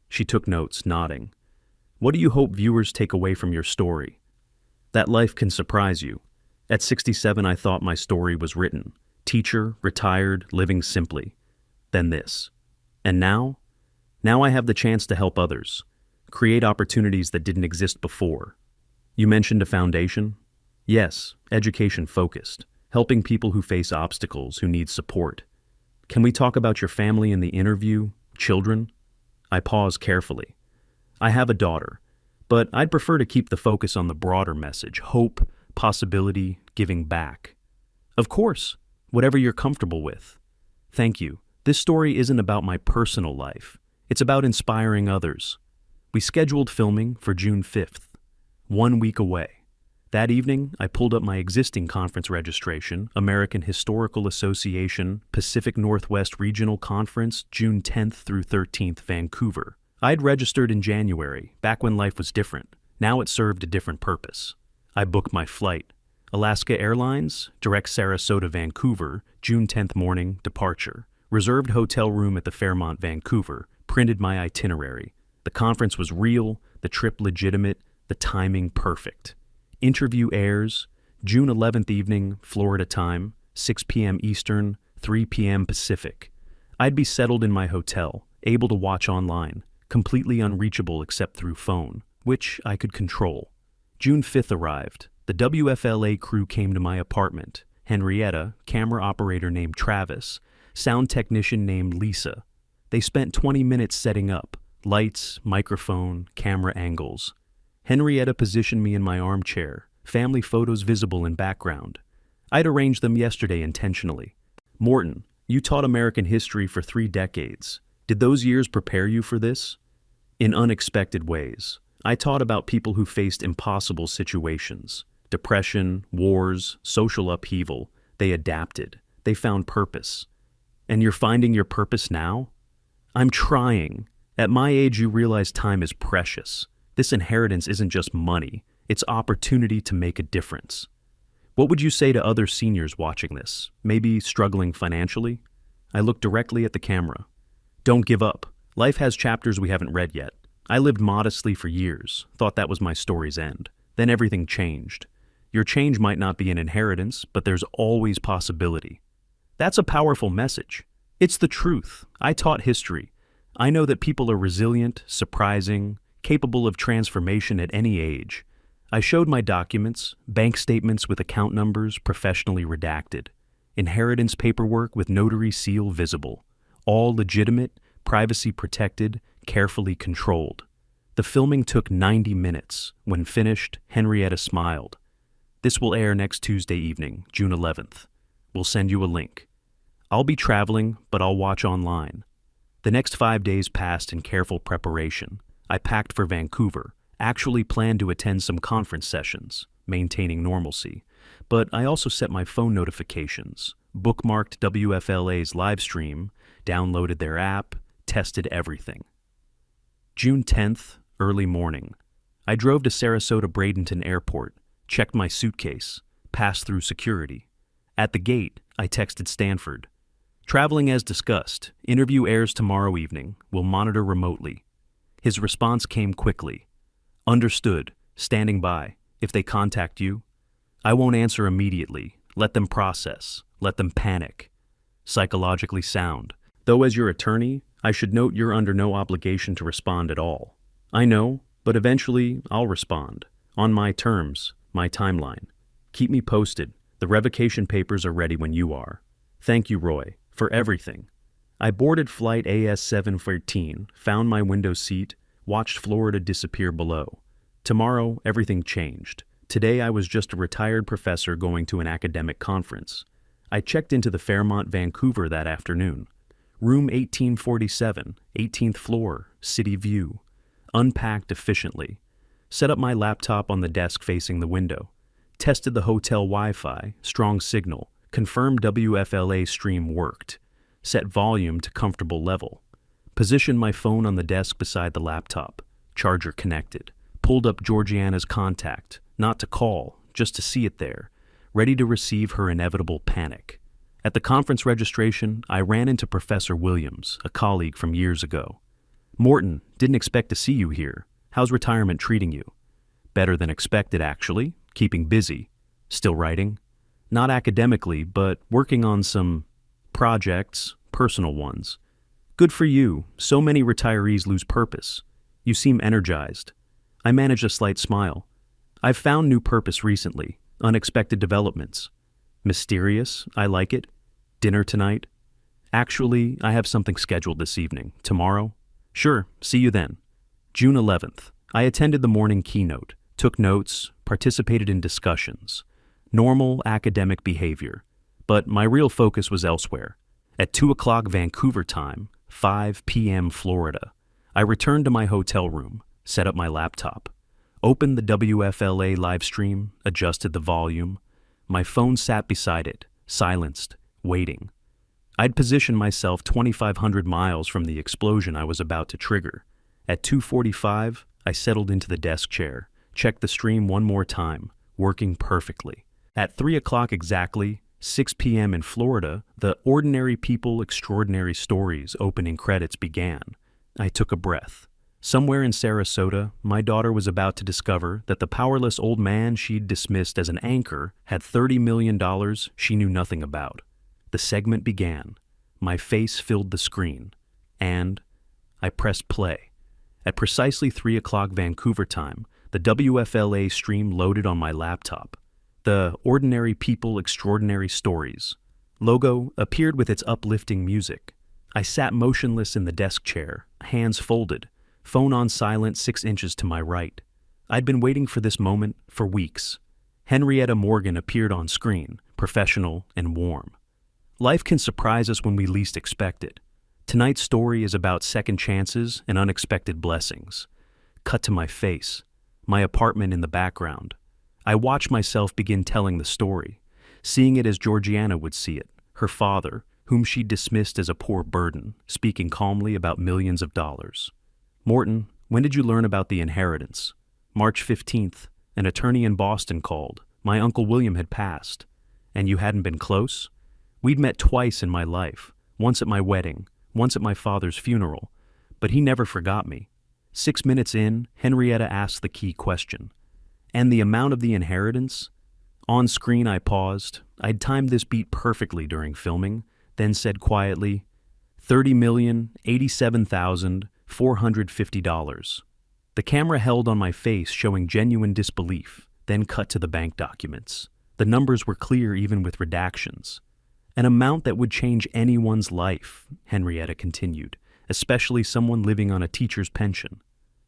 She took notes, nodding. What do you hope viewers take away from your story? That life can surprise you. At 67, I thought my story was written. Teacher, retired, living simply. Then this. And now? Now I have the chance to help others. Create opportunities that didn't exist before. You mentioned a foundation? Yes, education-focused. Helping people who face obstacles, who need support. Can we talk about your family in the interview? Children? I pause carefully. I have a daughter, but I'd prefer to keep the focus on the broader message: hope, possibility, giving back. Of course, whatever you're comfortable with. Thank you. This story isn't about my personal life. It's about inspiring others. We scheduled filming for June 5th, 1 week away. That evening, I pulled up my existing conference registration, American Historical Association, Pacific Northwest Regional Conference, June 10th through 13th, Vancouver. I'd registered in January, back when life was different. Now it served a different purpose. I booked my flight. Alaska Airlines, direct Sarasota, Vancouver, June 10th morning, departure. Reserved hotel room at the Fairmont, Vancouver. Printed my itinerary. The conference was real, the trip legitimate, the timing perfect. Interview airs June 11th evening, Florida time, 6 p.m. Eastern, 3 p.m. Pacific. I'd be settled in my hotel, able to watch online, completely unreachable except through phone, which I could control. June 5th arrived. The WFLA crew came to my apartment. Henrietta, camera operator named Travis, sound technician named Lisa. They spent 20 minutes setting up, lights, microphone, camera angles. Henrietta positioned me in my armchair, family photos visible in background. I'd arranged them yesterday intentionally. Morton, you taught American history for 3 decades. Did those years prepare you for this? In unexpected ways. I taught about people who faced impossible situations. Depression, wars, social upheaval. They adapted. They found purpose. And you're finding your purpose now? I'm trying. At my age, you realize time is precious. This inheritance isn't just money, it's opportunity to make a difference. What would you say to other seniors watching this, maybe struggling financially? I looked directly at the camera. Don't give up. Life has chapters we haven't read yet. I lived modestly for years, thought that was my story's end. Then everything changed. Your change might not be an inheritance, but there's always possibility. That's a powerful message. It's the truth. I taught history. I know that people are resilient, surprising, capable of transformation at any age. I showed my documents, bank statements with account numbers professionally redacted, inheritance paperwork with notary seal visible, all legitimate, privacy protected, carefully controlled. The filming took 90 minutes. When finished, Henrietta smiled. This will air next Tuesday evening, June 11th. We'll send you a link. I'll be traveling, but I'll watch online. The next 5 days passed in careful preparation. I packed for Vancouver, actually planned to attend some conference sessions, maintaining normalcy. But I also set my phone notifications, bookmarked WFLA's live stream, downloaded their app, tested everything. June 10th, early morning. I drove to Sarasota Bradenton Airport, checked my suitcase, passed through security. At the gate, I texted Stanford. Traveling as discussed. Interview airs tomorrow evening. We'll monitor remotely. His response came quickly. Understood. Standing by. If they contact you, I won't answer immediately. Let them process. Let them panic. Psychologically sound. Though as your attorney, I should note you're under no obligation to respond at all. I know, but eventually I'll respond. On my terms, my timeline. Keep me posted. The revocation papers are ready when you are. Thank you, Roy, for everything. I boarded flight AS-714, found my window seat, watched Florida disappear below. Tomorrow, everything changed. Today I was just a retired professor going to an academic conference. I checked into the Fairmont, Vancouver that afternoon. Room 1847, 18th floor, city view. Unpacked efficiently. Set up my laptop on the desk facing the window. Tested the hotel Wi-Fi, strong signal. Confirmed WFLA stream worked. Set volume to comfortable level. Positioned my phone on the desk beside the laptop. Charger connected. Pulled up Georgiana's contact, not to call, just to see it there, ready to receive her inevitable panic. At the conference registration, I ran into Professor Williams, a colleague from years ago. Morton, didn't expect to see you here. How's retirement treating you? Better than expected, actually. Keeping busy. Still writing? Not academically, but working on some projects, personal ones. Good for you. So many retirees lose purpose. You seem energized. I managed a slight smile. I've found new purpose recently. Unexpected developments. Mysterious, I like it. Dinner tonight? Actually, I have something scheduled this evening. Tomorrow? Sure, see you then. June 11th. I attended the morning keynote, took notes, participated in discussions. Normal academic behavior. But my real focus was elsewhere. At 2 o'clock Vancouver time, 5 p.m. Florida, I returned to my hotel room, set up my laptop, opened the WFLA live stream, adjusted the volume. My phone sat beside it, silenced, waiting. I'd positioned myself 2,500 miles from the explosion I was about to trigger. At 2:45, I settled into the desk chair, checked the stream one more time, working perfectly. At 3 o'clock exactly, 6 p.m. in Florida, the Ordinary People, Extraordinary Stories opening credits began. I took a breath. Somewhere in Sarasota, my daughter was about to discover that the powerless old man she'd dismissed as an anchor had $30 million she knew nothing about. The segment began. My face filled the screen. And I pressed play. At precisely 3 o'clock Vancouver time, the WFLA stream loaded on my laptop. The Ordinary People, Extraordinary Stories logo appeared with its uplifting music. I sat motionless in the desk chair, hands folded, phone on silent 6 inches to my right. I'd been waiting for this moment for weeks. Henrietta Morgan appeared on screen, professional and warm. Life can surprise us when we least expect it. Tonight's story is about second chances and unexpected blessings. Cut to my face, my apartment in the background. I watch myself begin telling the story, seeing it as Georgiana would see it, her father, whom she dismissed as a poor burden, speaking calmly about millions of dollars. Morton, when did you learn about the inheritance? March 15th, an attorney in Boston called. My Uncle William had passed. And you hadn't been close? We'd met twice in my life, once at my wedding, once at my father's funeral, but he never forgot me. 6 minutes in, Henrietta asked the key question. And the amount of the inheritance? On screen I paused. I'd timed this beat perfectly during filming, then said quietly, $30,087,450. The camera held on my face, showing genuine disbelief, then cut to the bank documents. The numbers were clear even with redactions. An amount that would change anyone's life, Henrietta continued, especially someone living on a teacher's pension.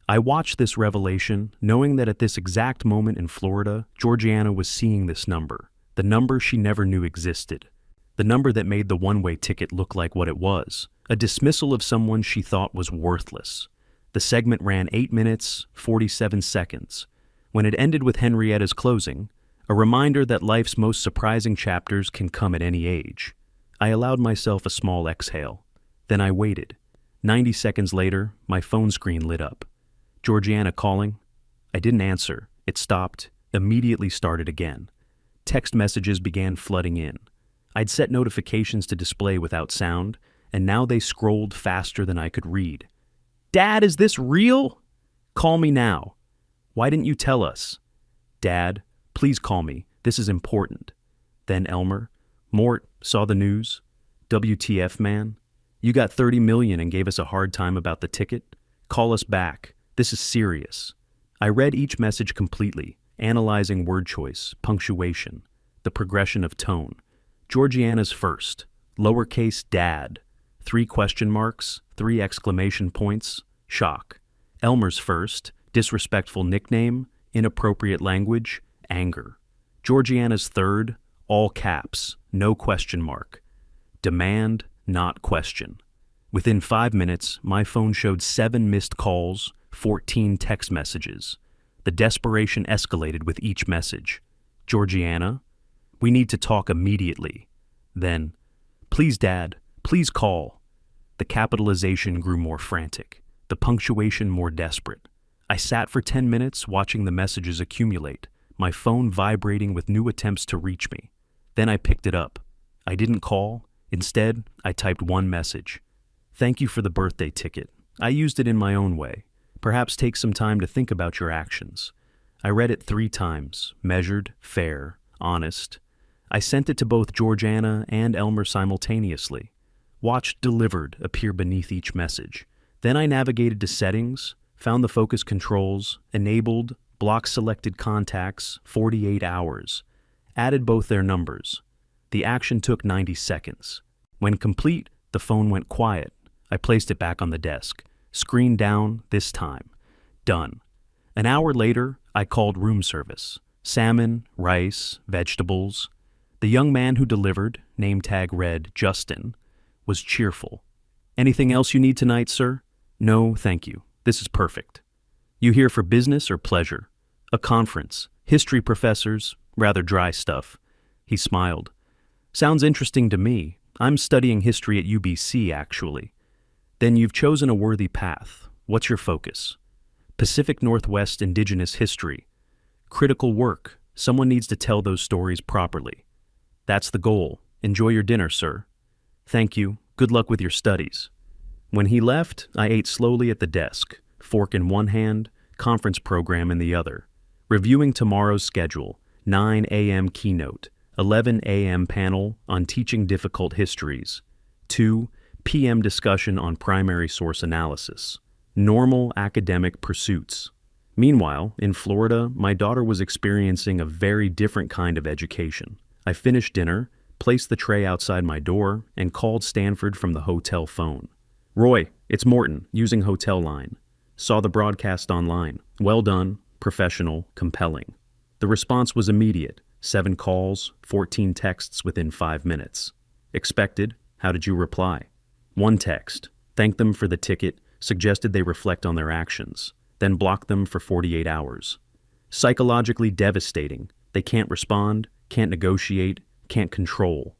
I watched this revelation, knowing that at this exact moment in Florida, Georgiana was seeing this number, the number she never knew existed, the number that made the one-way ticket look like what it was, a dismissal of someone she thought was worthless. The segment ran 8 minutes, 47 seconds. When it ended with Henrietta's closing, a reminder that life's most surprising chapters can come at any age, I allowed myself a small exhale. Then I waited. 90 seconds later, my phone screen lit up. Georgiana calling? I didn't answer. It stopped, immediately started again. Text messages began flooding in. I'd set notifications to display without sound, and now they scrolled faster than I could read. Dad, is this real? Call me now. Why didn't you tell us? Dad, please call me. This is important. Then Elmer. Mort, saw the news? WTF, man? You got $30 million and gave us a hard time about the ticket? Call us back. This is serious. I read each message completely, analyzing word choice, punctuation, the progression of tone. Georgiana's first, lowercase dad, 3 question marks, 3 exclamation points, shock. Elmer's first, disrespectful nickname, inappropriate language, anger. Georgiana's third, all caps, no question mark. Demand, not question. Within 5 minutes, my phone showed 7 missed calls, 14 text messages. The desperation escalated with each message. Georgiana, we need to talk immediately. Then, please, Dad, please call. The capitalization grew more frantic, the punctuation more desperate. I sat for 10 minutes watching the messages accumulate, my phone vibrating with new attempts to reach me. Then I picked it up. I didn't call. Instead, I typed one message. Thank you for the birthday ticket. I used it in my own way. Perhaps take some time to think about your actions. I read it 3 times, measured, fair, honest. I sent it to both Georgiana and Elmer simultaneously. Watched delivered appear beneath each message. Then I navigated to settings, found the focus controls, enabled, block selected contacts, 48 hours. Added both their numbers. The action took 90 seconds. When complete, the phone went quiet. I placed it back on the desk. Screen down, this time. Done. An hour later, I called room service. Salmon, rice, vegetables. The young man who delivered, name tag read Justin, was cheerful. Anything else you need tonight, sir? No, thank you. This is perfect. You here for business or pleasure? A conference. History professors, rather dry stuff. He smiled. Sounds interesting to me. I'm studying history at UBC, actually. Then you've chosen a worthy path. What's your focus? Pacific Northwest Indigenous history. Critical work. Someone needs to tell those stories properly. That's the goal. Enjoy your dinner, sir. Thank you. Good luck with your studies. When he left, I ate slowly at the desk, fork in one hand, conference program in the other. Reviewing tomorrow's schedule, 9 a.m. keynote, 11 a.m. panel on teaching difficult histories, 2 p.m. discussion on primary source analysis. Normal academic pursuits. Meanwhile, in Florida, my daughter was experiencing a very different kind of education. I finished dinner, placed the tray outside my door, and called Stanford from the hotel phone. Roy, it's Morton, using hotel line. Saw the broadcast online. Well done, professional, compelling. The response was immediate. 7 calls, 14 texts within 5 minutes. Expected, how did you reply? 1 text. Thanked them for the ticket, suggested they reflect on their actions, then blocked them for 48 hours. Psychologically devastating. They can't respond, can't negotiate, can't control.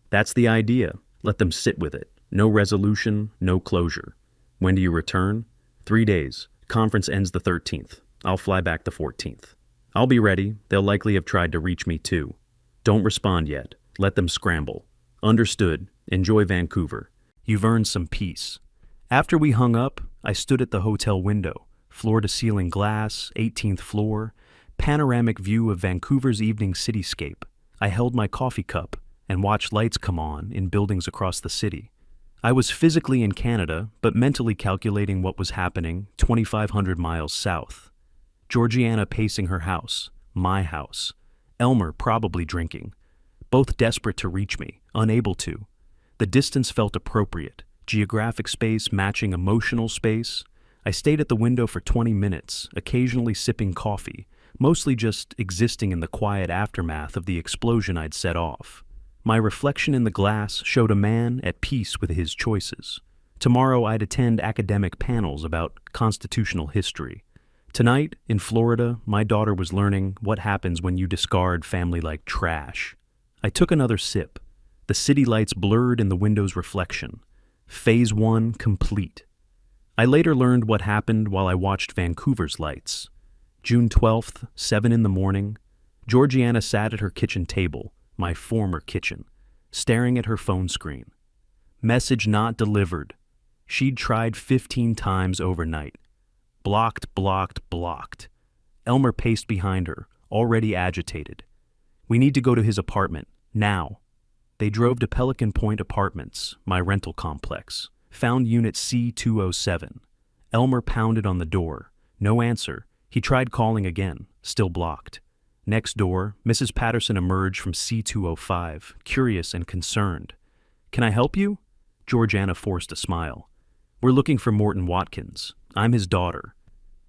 That's the idea. Let them sit with it. No resolution, no closure. When do you return? 3 days. Conference ends the 13th. I'll fly back the 14th. I'll be ready. They'll likely have tried to reach me too. Don't respond yet. Let them scramble. Understood. Enjoy Vancouver. You've earned some peace. After we hung up, I stood at the hotel window. Floor-to-ceiling glass, 18th floor, panoramic view of Vancouver's evening cityscape. I held my coffee cup and watched lights come on in buildings across the city. I was physically in Canada, but mentally calculating what was happening 2,500 miles south. Georgiana pacing her house, my house. Elmer probably drinking. Both desperate to reach me, unable to. The distance felt appropriate, geographic space matching emotional space. I stayed at the window for 20 minutes, occasionally sipping coffee, mostly just existing in the quiet aftermath of the explosion I'd set off. My reflection in the glass showed a man at peace with his choices. Tomorrow I'd attend academic panels about constitutional history. Tonight, in Florida, my daughter was learning what happens when you discard family like trash. I took another sip. The city lights blurred in the window's reflection. Phase 1 complete. I later learned what happened while I watched Vancouver's lights. June 12th, 7 in the morning, Georgiana sat at her kitchen table, my former kitchen, staring at her phone screen. Message not delivered. She'd tried 15 times overnight. Blocked, blocked, blocked. Elmer paced behind her, already agitated. We need to go to his apartment, now. They drove to Pelican Point Apartments, my rental complex. Found unit C207. Elmer pounded on the door. No answer. He tried calling again, still blocked. Next door, Mrs. Patterson emerged from C205, curious and concerned. Can I help you? Georgiana forced a smile. We're looking for Morton Watkins. I'm his daughter.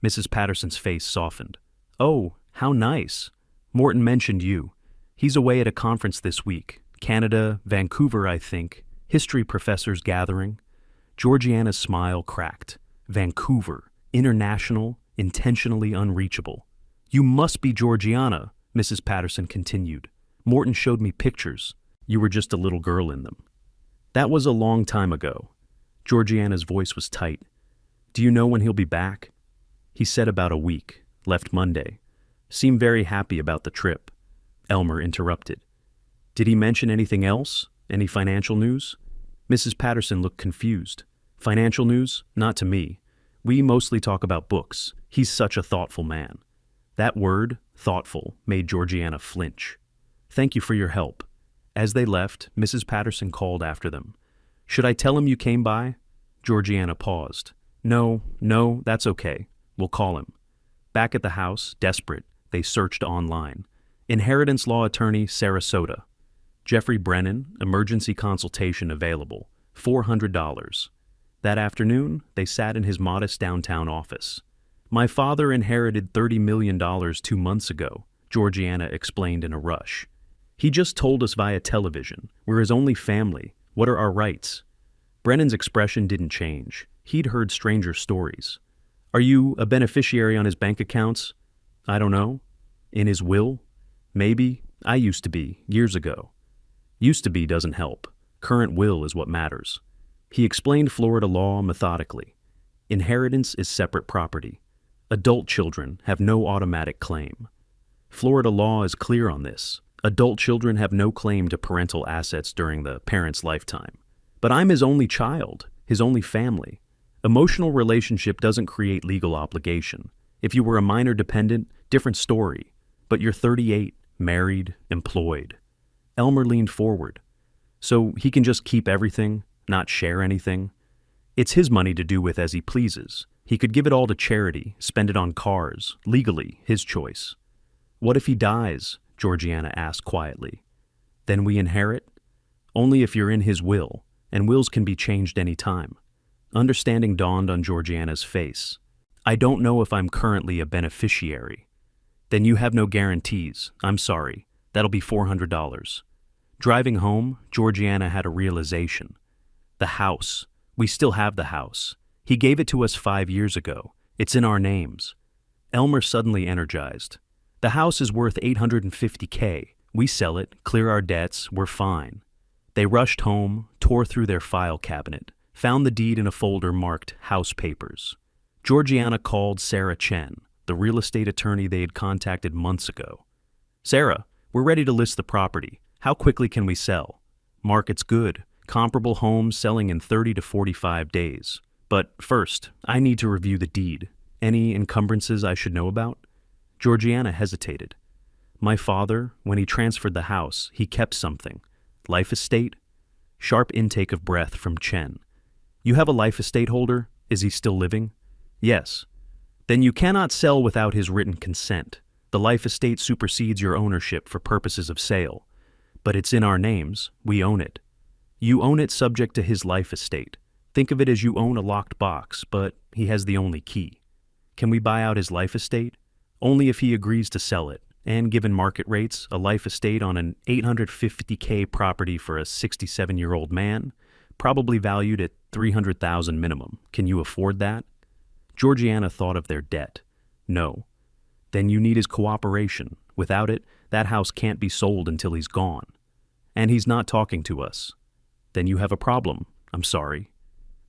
Mrs. Patterson's face softened. Oh, how nice. Morton mentioned you. He's away at a conference this week. Canada, Vancouver, I think. History professors gathering. Georgiana's smile cracked. Vancouver. International. Intentionally unreachable. You must be Georgiana, Mrs. Patterson continued. Morton showed me pictures. You were just a little girl in them. That was a long time ago. Georgiana's voice was tight. Do you know when he'll be back? He said about a week. Left Monday. Seemed very happy about the trip. Elmer interrupted. Did he mention anything else? Any financial news? Mrs. Patterson looked confused. Financial news? Not to me. We mostly talk about books. He's such a thoughtful man. That word, thoughtful, made Georgiana flinch. Thank you for your help. As they left, Mrs. Patterson called after them. Should I tell him you came by? Georgiana paused. No, that's okay. We'll call him. Back at the house, desperate, they searched online. Inheritance law attorney, Sarasota. Jeffrey Brennan, emergency consultation available. $400. That afternoon, they sat in his modest downtown office. My father inherited $30 million 2 months ago, Georgiana explained in a rush. He just told us via television. We're his only family. What are our rights? Brennan's expression didn't change. He'd heard stranger stories. Are you a beneficiary on his bank accounts? I don't know. In his will? Maybe. I used to be, years ago. Used to be doesn't help. Current will is what matters. He explained Florida law methodically. Inheritance is separate property. Adult children have no automatic claim. Florida law is clear on this. Adult children have no claim to parental assets during the parent's lifetime. But I'm his only child, his only family. Emotional relationship doesn't create legal obligation. If you were a minor dependent, different story. But you're 38, married, employed. Elmer leaned forward. So he can just keep everything, not share anything? It's his money to do with as he pleases. He could give it all to charity, spend it on cars, legally, his choice. What if he dies? Georgiana asked quietly. Then we inherit? Only if you're in his will, and wills can be changed any time. Understanding dawned on Georgiana's face. I don't know if I'm currently a beneficiary. Then you have no guarantees. I'm sorry. That'll be $400. Driving home, Georgiana had a realization. The house. We still have the house. He gave it to us 5 years ago. It's in our names. Elmer suddenly energized. The house is worth $850K. We sell it, clear our debts, we're fine. They rushed home, tore through their file cabinet, found the deed in a folder marked House Papers. Georgiana called Sarah Chen, the real estate attorney they had contacted months ago. Sarah, we're ready to list the property. How quickly can we sell? Market's good. Comparable homes selling in 30 to 45 days. But first, I need to review the deed. Any encumbrances I should know about? Georgiana hesitated. My father, when he transferred the house, he kept something. Life estate? Sharp intake of breath from Chen. You have a life estate holder? Is he still living? Yes. Then you cannot sell without his written consent. The life estate supersedes your ownership for purposes of sale. But it's in our names. We own it. You own it subject to his life estate. Think of it as you own a locked box, but he has the only key. Can we buy out his life estate? Only if he agrees to sell it. And given market rates, a life estate on an $850K property for a 67-year-old man, probably valued at $300,000 minimum. Can you afford that? Georgiana thought of their debt. No. Then you need his cooperation. Without it, that house can't be sold until he's gone. And he's not talking to us. Then you have a problem. I'm sorry.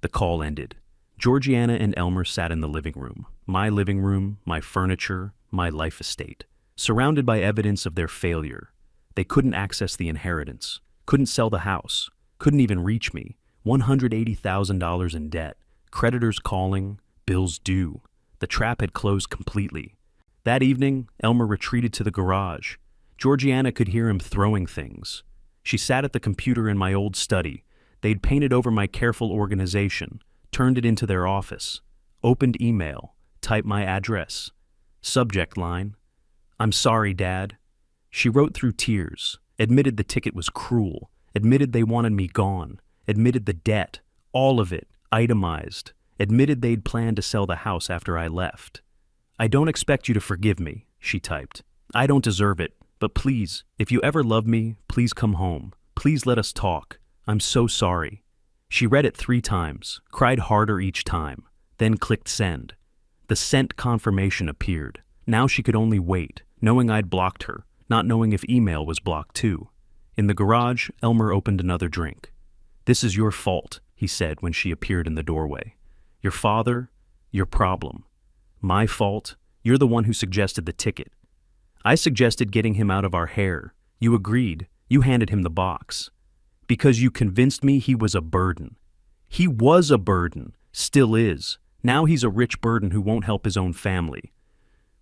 The call ended. Georgiana and Elmer sat in the living room. My living room, my furniture, my life estate. Surrounded by evidence of their failure. They couldn't access the inheritance, couldn't sell the house, couldn't even reach me. $180,000 in debt, creditors calling, bills due. The trap had closed completely. That evening, Elmer retreated to the garage. Georgiana could hear him throwing things. She sat at the computer in my old study. They'd painted over my careful organization, turned it into their office, opened email, typed my address. Subject line, I'm sorry, Dad. She wrote through tears, admitted the ticket was cruel, admitted they wanted me gone, admitted the debt, all of it, itemized, admitted they'd planned to sell the house after I left. I don't expect you to forgive me, she typed. I don't deserve it, but please, if you ever love me, please come home. Please let us talk. I'm so sorry. She read it 3 times, cried harder each time, then clicked send. The sent confirmation appeared. Now she could only wait, knowing I'd blocked her, not knowing if email was blocked too. In the garage, Elmer opened another drink. This is your fault, he said when she appeared in the doorway. Your father, your problem. My fault, you're the one who suggested the ticket. I suggested getting him out of our hair. You agreed, you handed him the box. Because you convinced me he was a burden. He was a burden, still is. Now he's a rich burden who won't help his own family.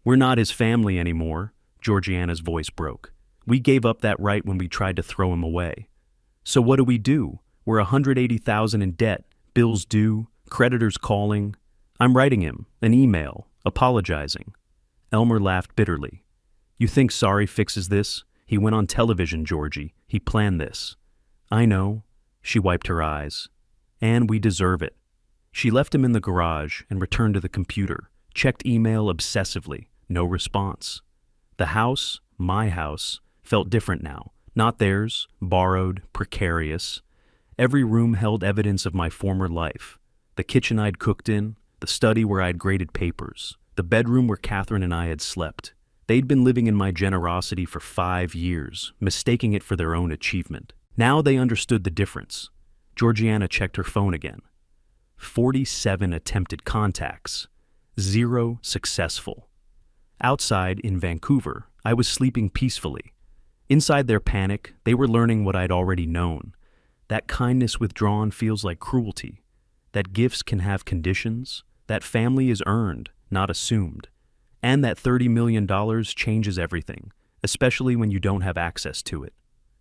We're not his family anymore, Georgiana's voice broke. We gave up that right when we tried to throw him away. So what do? We're $180,000 in debt, bills due, creditors calling. I'm writing him an email, apologizing. Elmer laughed bitterly. You think sorry fixes this? He went on television, Georgie. He planned this. I know. She wiped her eyes. And we deserve it. She left him in the garage and returned to the computer, checked email obsessively. No response. The house, my house, felt different now. Not theirs, borrowed, precarious. Every room held evidence of my former life. The kitchen I'd cooked in, the study where I'd graded papers, the bedroom where Catherine and I had slept. They'd been living in my generosity for 5 years, mistaking it for their own achievement. Now they understood the difference. Georgiana checked her phone again. 47 attempted contacts. 0 successful. Outside, in Vancouver, I was sleeping peacefully. Inside their panic, they were learning what I'd already known. That kindness withdrawn feels like cruelty. That gifts can have conditions. That family is earned, not assumed. And that $30 million changes everything, especially when you don't have access to it.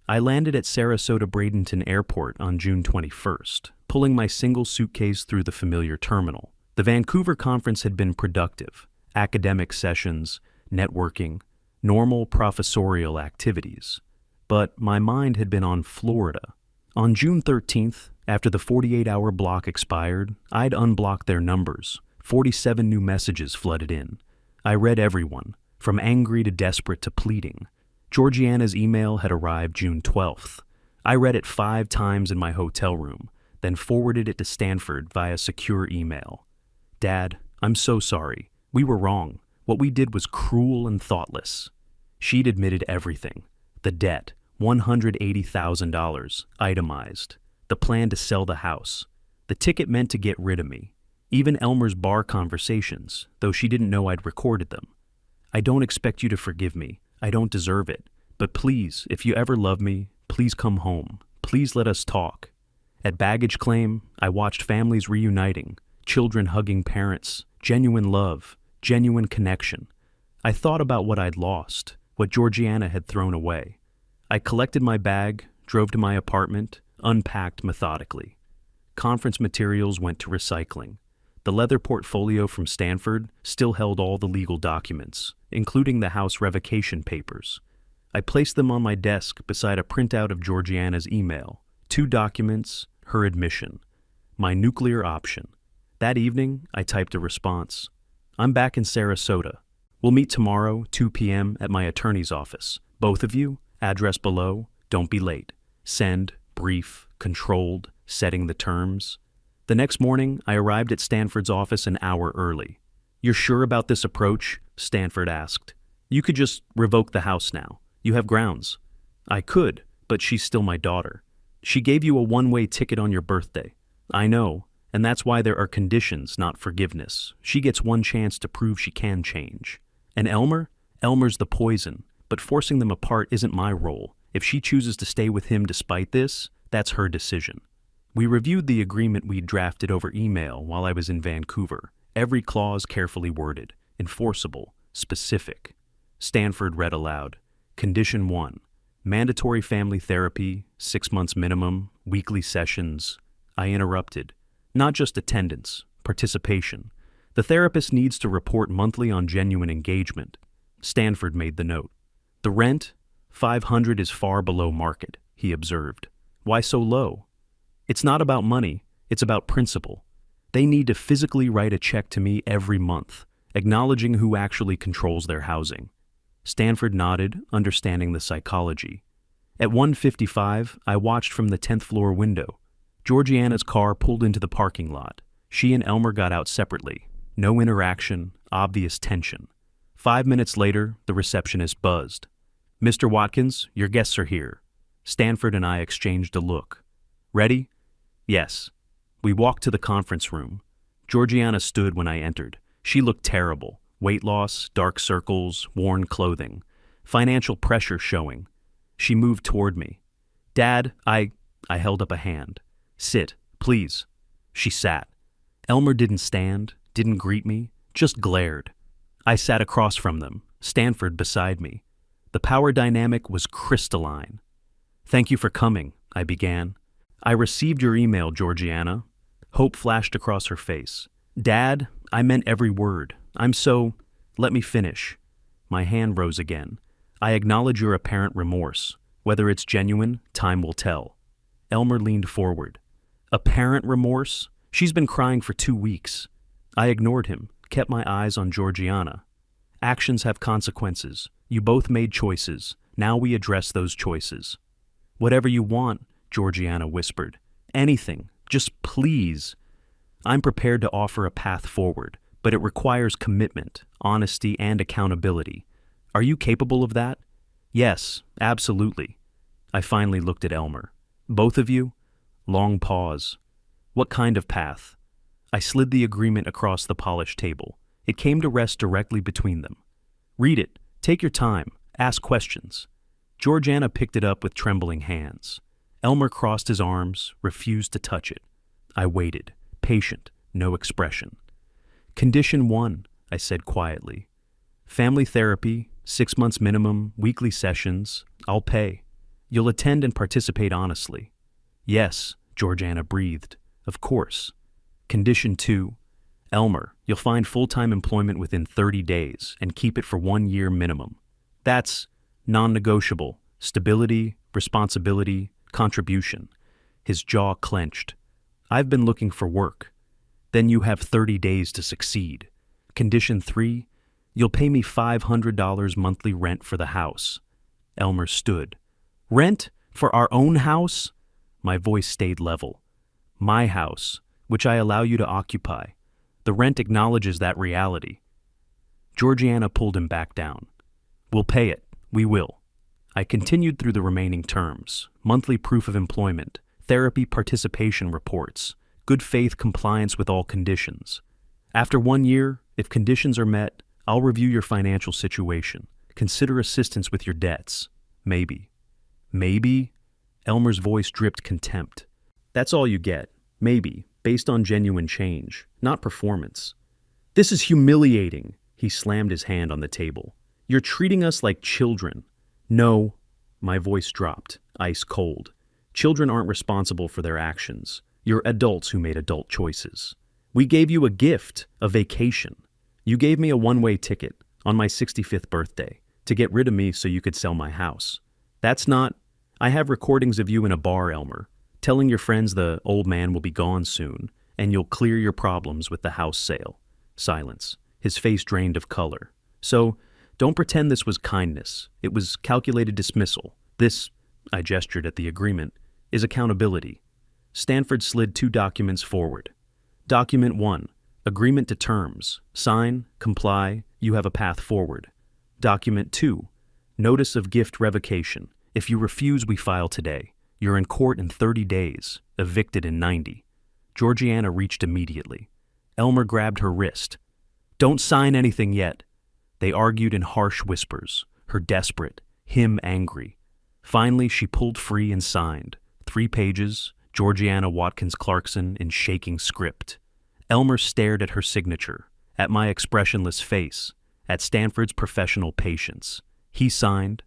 I landed at Sarasota-Bradenton Airport on June 21st, pulling my single suitcase through the familiar terminal. The Vancouver conference had been productive. Academic sessions, networking, normal professorial activities. But my mind had been on Florida. On June 13th, after the 48-hour block expired, I'd unblocked their numbers. 47 new messages flooded in. I read everyone, from angry to desperate to pleading. Georgiana's email had arrived June 12th. I read it 5 times in my hotel room, then forwarded it to Stanford via secure email. Dad, I'm so sorry. We were wrong. What we did was cruel and thoughtless. She'd admitted everything. The debt, $180,000, itemized. The plan to sell the house. The ticket meant to get rid of me. Even Elmer's bar conversations, though she didn't know I'd recorded them. I don't expect you to forgive me. I don't deserve it. But please, if you ever love me, please come home. Please let us talk. At baggage claim, I watched families reuniting, children hugging parents, genuine love, genuine connection. I thought about what I'd lost, what Georgiana had thrown away. I collected my bag, drove to my apartment, unpacked methodically. Conference materials went to recycling. The leather portfolio from Stanford still held all the legal documents, including the house revocation papers. I placed them on my desk beside a printout of Georgiana's email, 2 documents, her admission, my nuclear option. That evening, I typed a response. I'm back in Sarasota. We'll meet tomorrow, 2 p.m. at my attorney's office. Both of you, address below, don't be late. Send, brief, controlled, setting the terms. The next morning, I arrived at Stanford's office an hour early. You're sure about this approach? Stanford asked. You could just revoke the house now. You have grounds. I could, but she's still my daughter. She gave you a one-way ticket on your birthday. I know, and that's why there are conditions, not forgiveness. She gets one chance to prove she can change. And Elmer? Elmer's the poison, but forcing them apart isn't my role. If she chooses to stay with him despite this, that's her decision. We reviewed the agreement we'd drafted over email while I was in Vancouver, every clause carefully worded, enforceable, specific. Stanford read aloud. Condition 1. Mandatory family therapy, 6 months minimum, weekly sessions. I interrupted. Not just attendance, participation. The therapist needs to report monthly on genuine engagement. Stanford made the note. The rent? $500 is far below market, he observed. Why so low? It's not about money, it's about principle. They need to physically write a check to me every month, acknowledging who actually controls their housing. Stanford nodded, understanding the psychology. At 1:55, I watched from the 10th floor window. Georgiana's car pulled into the parking lot. She and Elmer got out separately. No interaction, obvious tension. 5 minutes later, the receptionist buzzed. Mr. Watkins, your guests are here. Stanford and I exchanged a look. Ready? Yes. We walked to the conference room. Georgiana stood when I entered. She looked terrible. Weight loss, dark circles, worn clothing. Financial pressure showing. She moved toward me. Dad, I held up a hand. Sit, please. She sat. Elmer didn't stand, didn't greet me, just glared. I sat across from them, Stanford beside me. The power dynamic was crystalline. "Thank you for coming," I began. "I received your email, Georgiana." Hope flashed across her face. "Dad, I meant every word. Let me finish." My hand rose again. "I acknowledge your apparent remorse. Whether it's genuine, time will tell." Elmer leaned forward. "Apparent remorse? She's been crying for 2 weeks." I ignored him, kept my eyes on Georgiana. "Actions have consequences. You both made choices. Now we address those choices." "Whatever you want," Georgiana whispered. "Anything. Just please." I'm prepared to offer a path forward, but it requires commitment, honesty, and accountability. Are you capable of that? "Yes, absolutely." I finally looked at Elmer. "Both of you?" Long pause. "What kind of path?" I slid the agreement across the polished table. It came to rest directly between them. "Read it. Take your time. Ask questions." Georgiana picked it up with trembling hands. Elmer crossed his arms, refused to touch it. I waited, patient, no expression. "Condition 1, I said quietly. "Family therapy, 6 months minimum, weekly sessions. I'll pay. You'll attend and participate honestly." "Yes," Georgiana breathed. "Of course." Condition 2, "Elmer, you'll find full-time employment within 30 days and keep it for 1 year minimum. That's non-negotiable. Stability, responsibility, contribution." His jaw clenched. "I've been looking for work." "Then you have 30 days to succeed." Condition 3, "You'll pay me $500 monthly rent for the house." Elmer stood. "Rent? For our own house?" My voice stayed level. "My house, which I allow you to occupy. The rent acknowledges that reality." Georgiana pulled him back down. "We'll pay it. We will." I continued through the remaining terms: monthly proof of employment, therapy participation reports, good faith compliance with all conditions. "After 1 year, if conditions are met, I'll review your financial situation. Consider assistance with your debts. Maybe." "Maybe?" Elmer's voice dripped contempt. "That's all you get. Maybe, based on genuine change, not performance." "This is humiliating." He slammed his hand on the table. "You're treating us like children." "No." My voice dropped, ice cold. "Children aren't responsible for their actions. You're adults who made adult choices. We gave you a gift, a vacation. You gave me a one-way ticket on my 65th birthday to get rid of me so you could sell my house. That's not... I have recordings of you in a bar, Elmer, telling your friends the old man will be gone soon and you'll clear your problems with the house sale." Silence. His face drained of color. "So, don't pretend this was kindness. It was calculated dismissal. This," I gestured at the agreement, "is accountability." Stanford slid 2 documents forward. Document 1, agreement to terms. Sign, comply, you have a path forward. Document 2, notice of gift revocation. If you refuse, we file today. You're in court in 30 days, evicted in 90. Georgiana reached immediately. Elmer grabbed her wrist. "Don't sign anything yet." They argued in harsh whispers, her desperate, him angry. Finally, she pulled free and signed. 3 pages, Georgiana Watkins Clarkson in shaking script. Elmer stared at her signature, at my expressionless face, at Stanford's professional patience. He signed,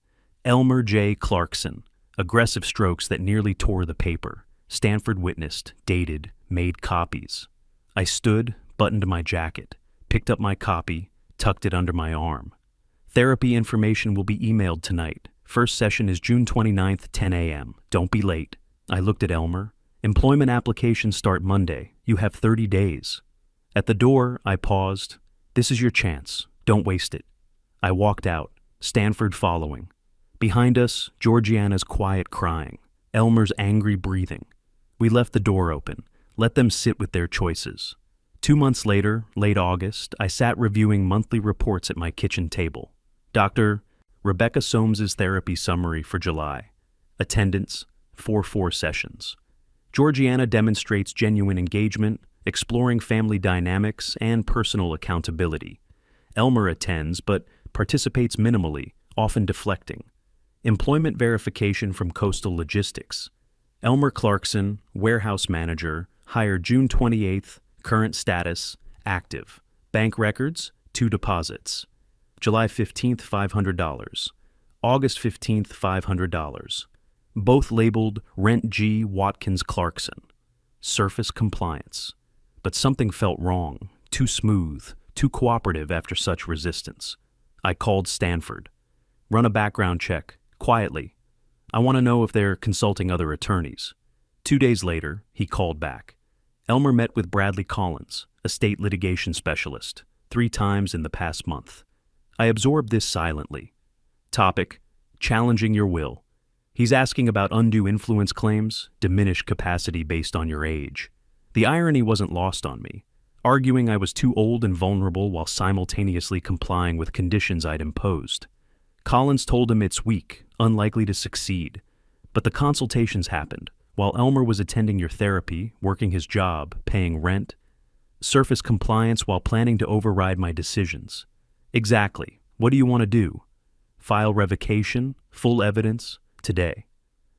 "Elmer J. Clarkson," aggressive strokes that nearly tore the paper. Stanford witnessed, dated, made copies. I stood, buttoned my jacket, picked up my copy, tucked it under my arm. "Therapy information will be emailed tonight. First session is June 29th, 10 a.m. Don't be late." I looked at Elmer. "Employment applications start Monday. You have 30 days. At the door, I paused. "This is your chance. Don't waste it." I walked out, Stanford following. Behind us, Georgiana's quiet crying, Elmer's angry breathing. We left the door open, let them sit with their choices. 2 months later, late August, I sat reviewing monthly reports at my kitchen table. Dr. Rebecca Soames's therapy summary for July. Attendance, 4 sessions. Georgiana demonstrates genuine engagement, exploring family dynamics and personal accountability. Elmer attends, but participates minimally, often deflecting. Employment verification from Coastal Logistics. Elmer Clarkson, warehouse manager, Hire June 28th, current status, active. Bank records, 2 deposits. July 15th, $500. August 15th, $500. Both labeled Rent G. Watkins Clarkson. Surface compliance. But something felt wrong, too smooth, too cooperative after such resistance. I called Stanford. Run a background check, quietly. I want to know if they're consulting other attorneys. 2 days later, he called back. Elmer met with Bradley Collins, a state litigation specialist, 3 times in the past month. I absorbed this silently. Topic: challenging your will. He's asking about undue influence claims, diminished capacity based on your age. The irony wasn't lost on me, arguing I was too old and vulnerable while simultaneously complying with conditions I'd imposed. Collins told him it's weak, unlikely to succeed. But the consultations happened, while Elmer was attending your therapy, working his job, paying rent. Surface compliance while planning to override my decisions. Exactly. What do you want to do? File revocation, full evidence, today.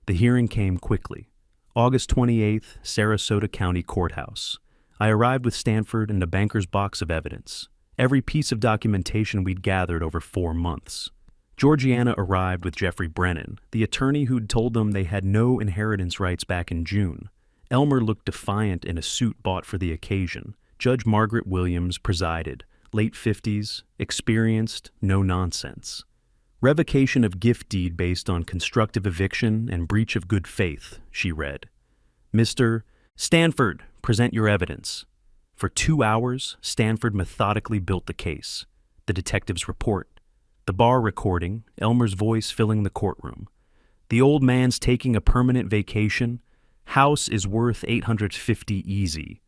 The hearing came quickly. August 28th, Sarasota County Courthouse. I arrived with Stanford and a banker's box of evidence. Every piece of documentation we'd gathered over 4 months. Georgiana arrived with Jeffrey Brennan, the attorney who'd told them they had no inheritance rights back in June. Elmer looked defiant in a suit bought for the occasion. Judge Margaret Williams presided, late 50s, experienced, no nonsense. Revocation of gift deed based on constructive eviction and breach of good faith, she read. Mr. Stanford, present your evidence. For 2 hours, Stanford methodically built the case. The detective's report. The bar recording, Elmer's voice filling the courtroom. The old man's taking a permanent vacation. House is worth $850 easy.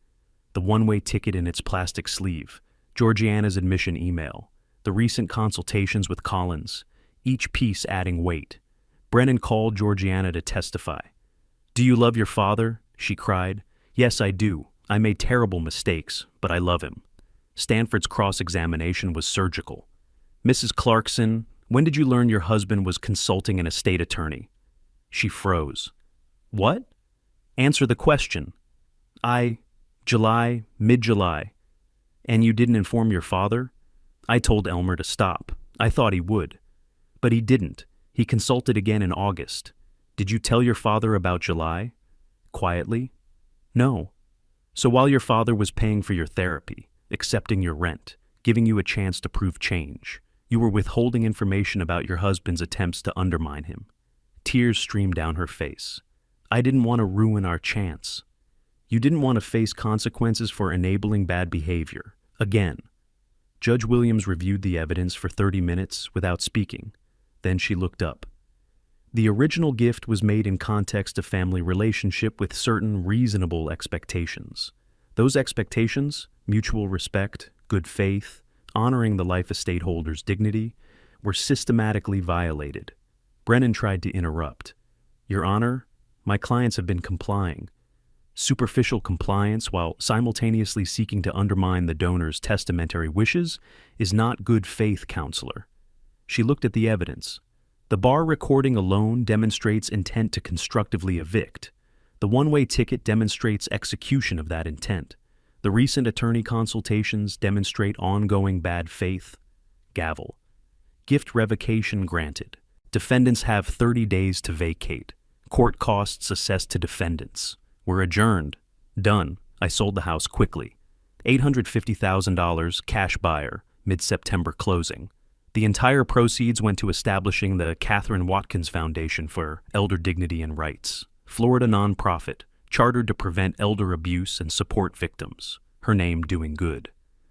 The one-way ticket in its plastic sleeve. Georgiana's admission email. The recent consultations with Collins. Each piece adding weight. Brennan called Georgiana to testify. Do you love your father? She cried. Yes, I do. I made terrible mistakes, but I love him. Stanford's cross-examination was surgical. Mrs. Clarkson, when did you learn your husband was consulting an estate attorney? She froze. What? Answer the question. July, mid-July. And you didn't inform your father? I told Elmer to stop. I thought he would. But he didn't. He consulted again in August. Did you tell your father about July? Quietly. No. So while your father was paying for your therapy, accepting your rent, giving you a chance to prove change, you were withholding information about your husband's attempts to undermine him. Tears streamed down her face. I didn't want to ruin our chance. You didn't want to face consequences for enabling bad behavior. Again. Judge Williams reviewed the evidence for 30 minutes without speaking. Then she looked up. The original gift was made in context of family relationship with certain reasonable expectations. Those expectations, mutual respect, good faith, honoring the life estate holder's dignity, were systematically violated. Brennan tried to interrupt. Your Honor, my clients have been complying. Superficial compliance while simultaneously seeking to undermine the donor's testamentary wishes is not good faith, counselor. She looked at the evidence. The bar recording alone demonstrates intent to constructively evict. The one-way ticket demonstrates execution of that intent. The recent attorney consultations demonstrate ongoing bad faith. Gavel. Gift revocation granted. Defendants have 30 days to vacate. Court costs assessed to defendants. We're adjourned. Done. I sold the house quickly. $850,000 cash buyer, mid-September closing. The entire proceeds went to establishing the Catherine Watkins Foundation for Elder Dignity and Rights, Florida nonprofit, chartered to prevent elder abuse and support victims, her name doing good,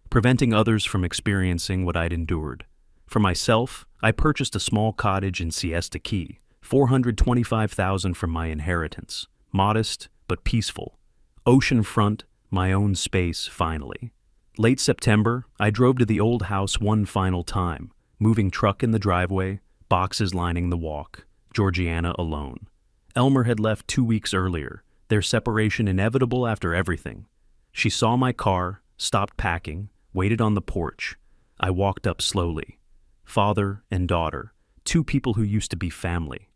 preventing others from experiencing what I'd endured. For myself, I purchased a small cottage in Siesta Key, $425,000 from my inheritance, modest but peaceful. Oceanfront, my own space, finally. Late September, I drove to the old house one final time, moving truck in the driveway, boxes lining the walk, Georgiana alone. Elmer had left 2 weeks earlier, their separation inevitable after everything. She saw my car, stopped packing, waited on the porch. I walked up slowly. Father and daughter, 2 people who used to be family.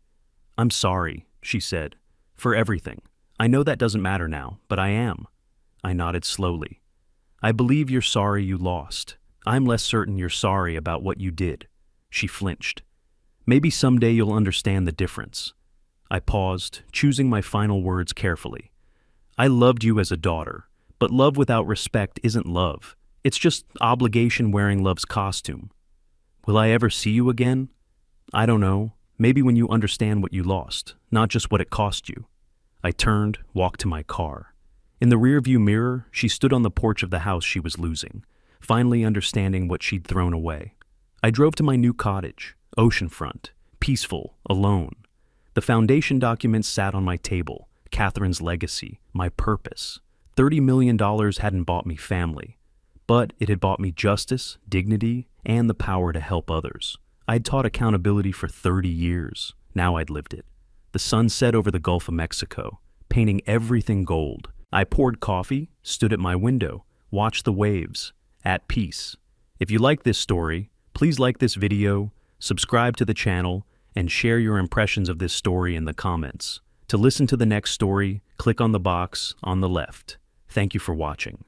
I'm sorry, she said, for everything. I know that doesn't matter now, but I am. I nodded slowly. I believe you're sorry you lost. I'm less certain you're sorry about what you did. She flinched. Maybe someday you'll understand the difference. I paused, choosing my final words carefully. I loved you as a daughter, but love without respect isn't love. It's just obligation wearing love's costume. Will I ever see you again? I don't know. Maybe when you understand what you lost, not just what it cost you. I turned, walked to my car. In the rearview mirror, she stood on the porch of the house she was losing, finally understanding what she'd thrown away. I drove to my new cottage, oceanfront, peaceful, alone. The foundation documents sat on my table, Catherine's legacy, my purpose. $30 million hadn't bought me family, but it had bought me justice, dignity, and the power to help others. I'd taught accountability for 30 years. Now I'd lived it. The sun set over the Gulf of Mexico, painting everything gold. I poured coffee, stood at my window, watched the waves, at peace. If you like this story, please like this video, subscribe to the channel, and share your impressions of this story in the comments. To listen to the next story, click on the box on the left. Thank you for watching.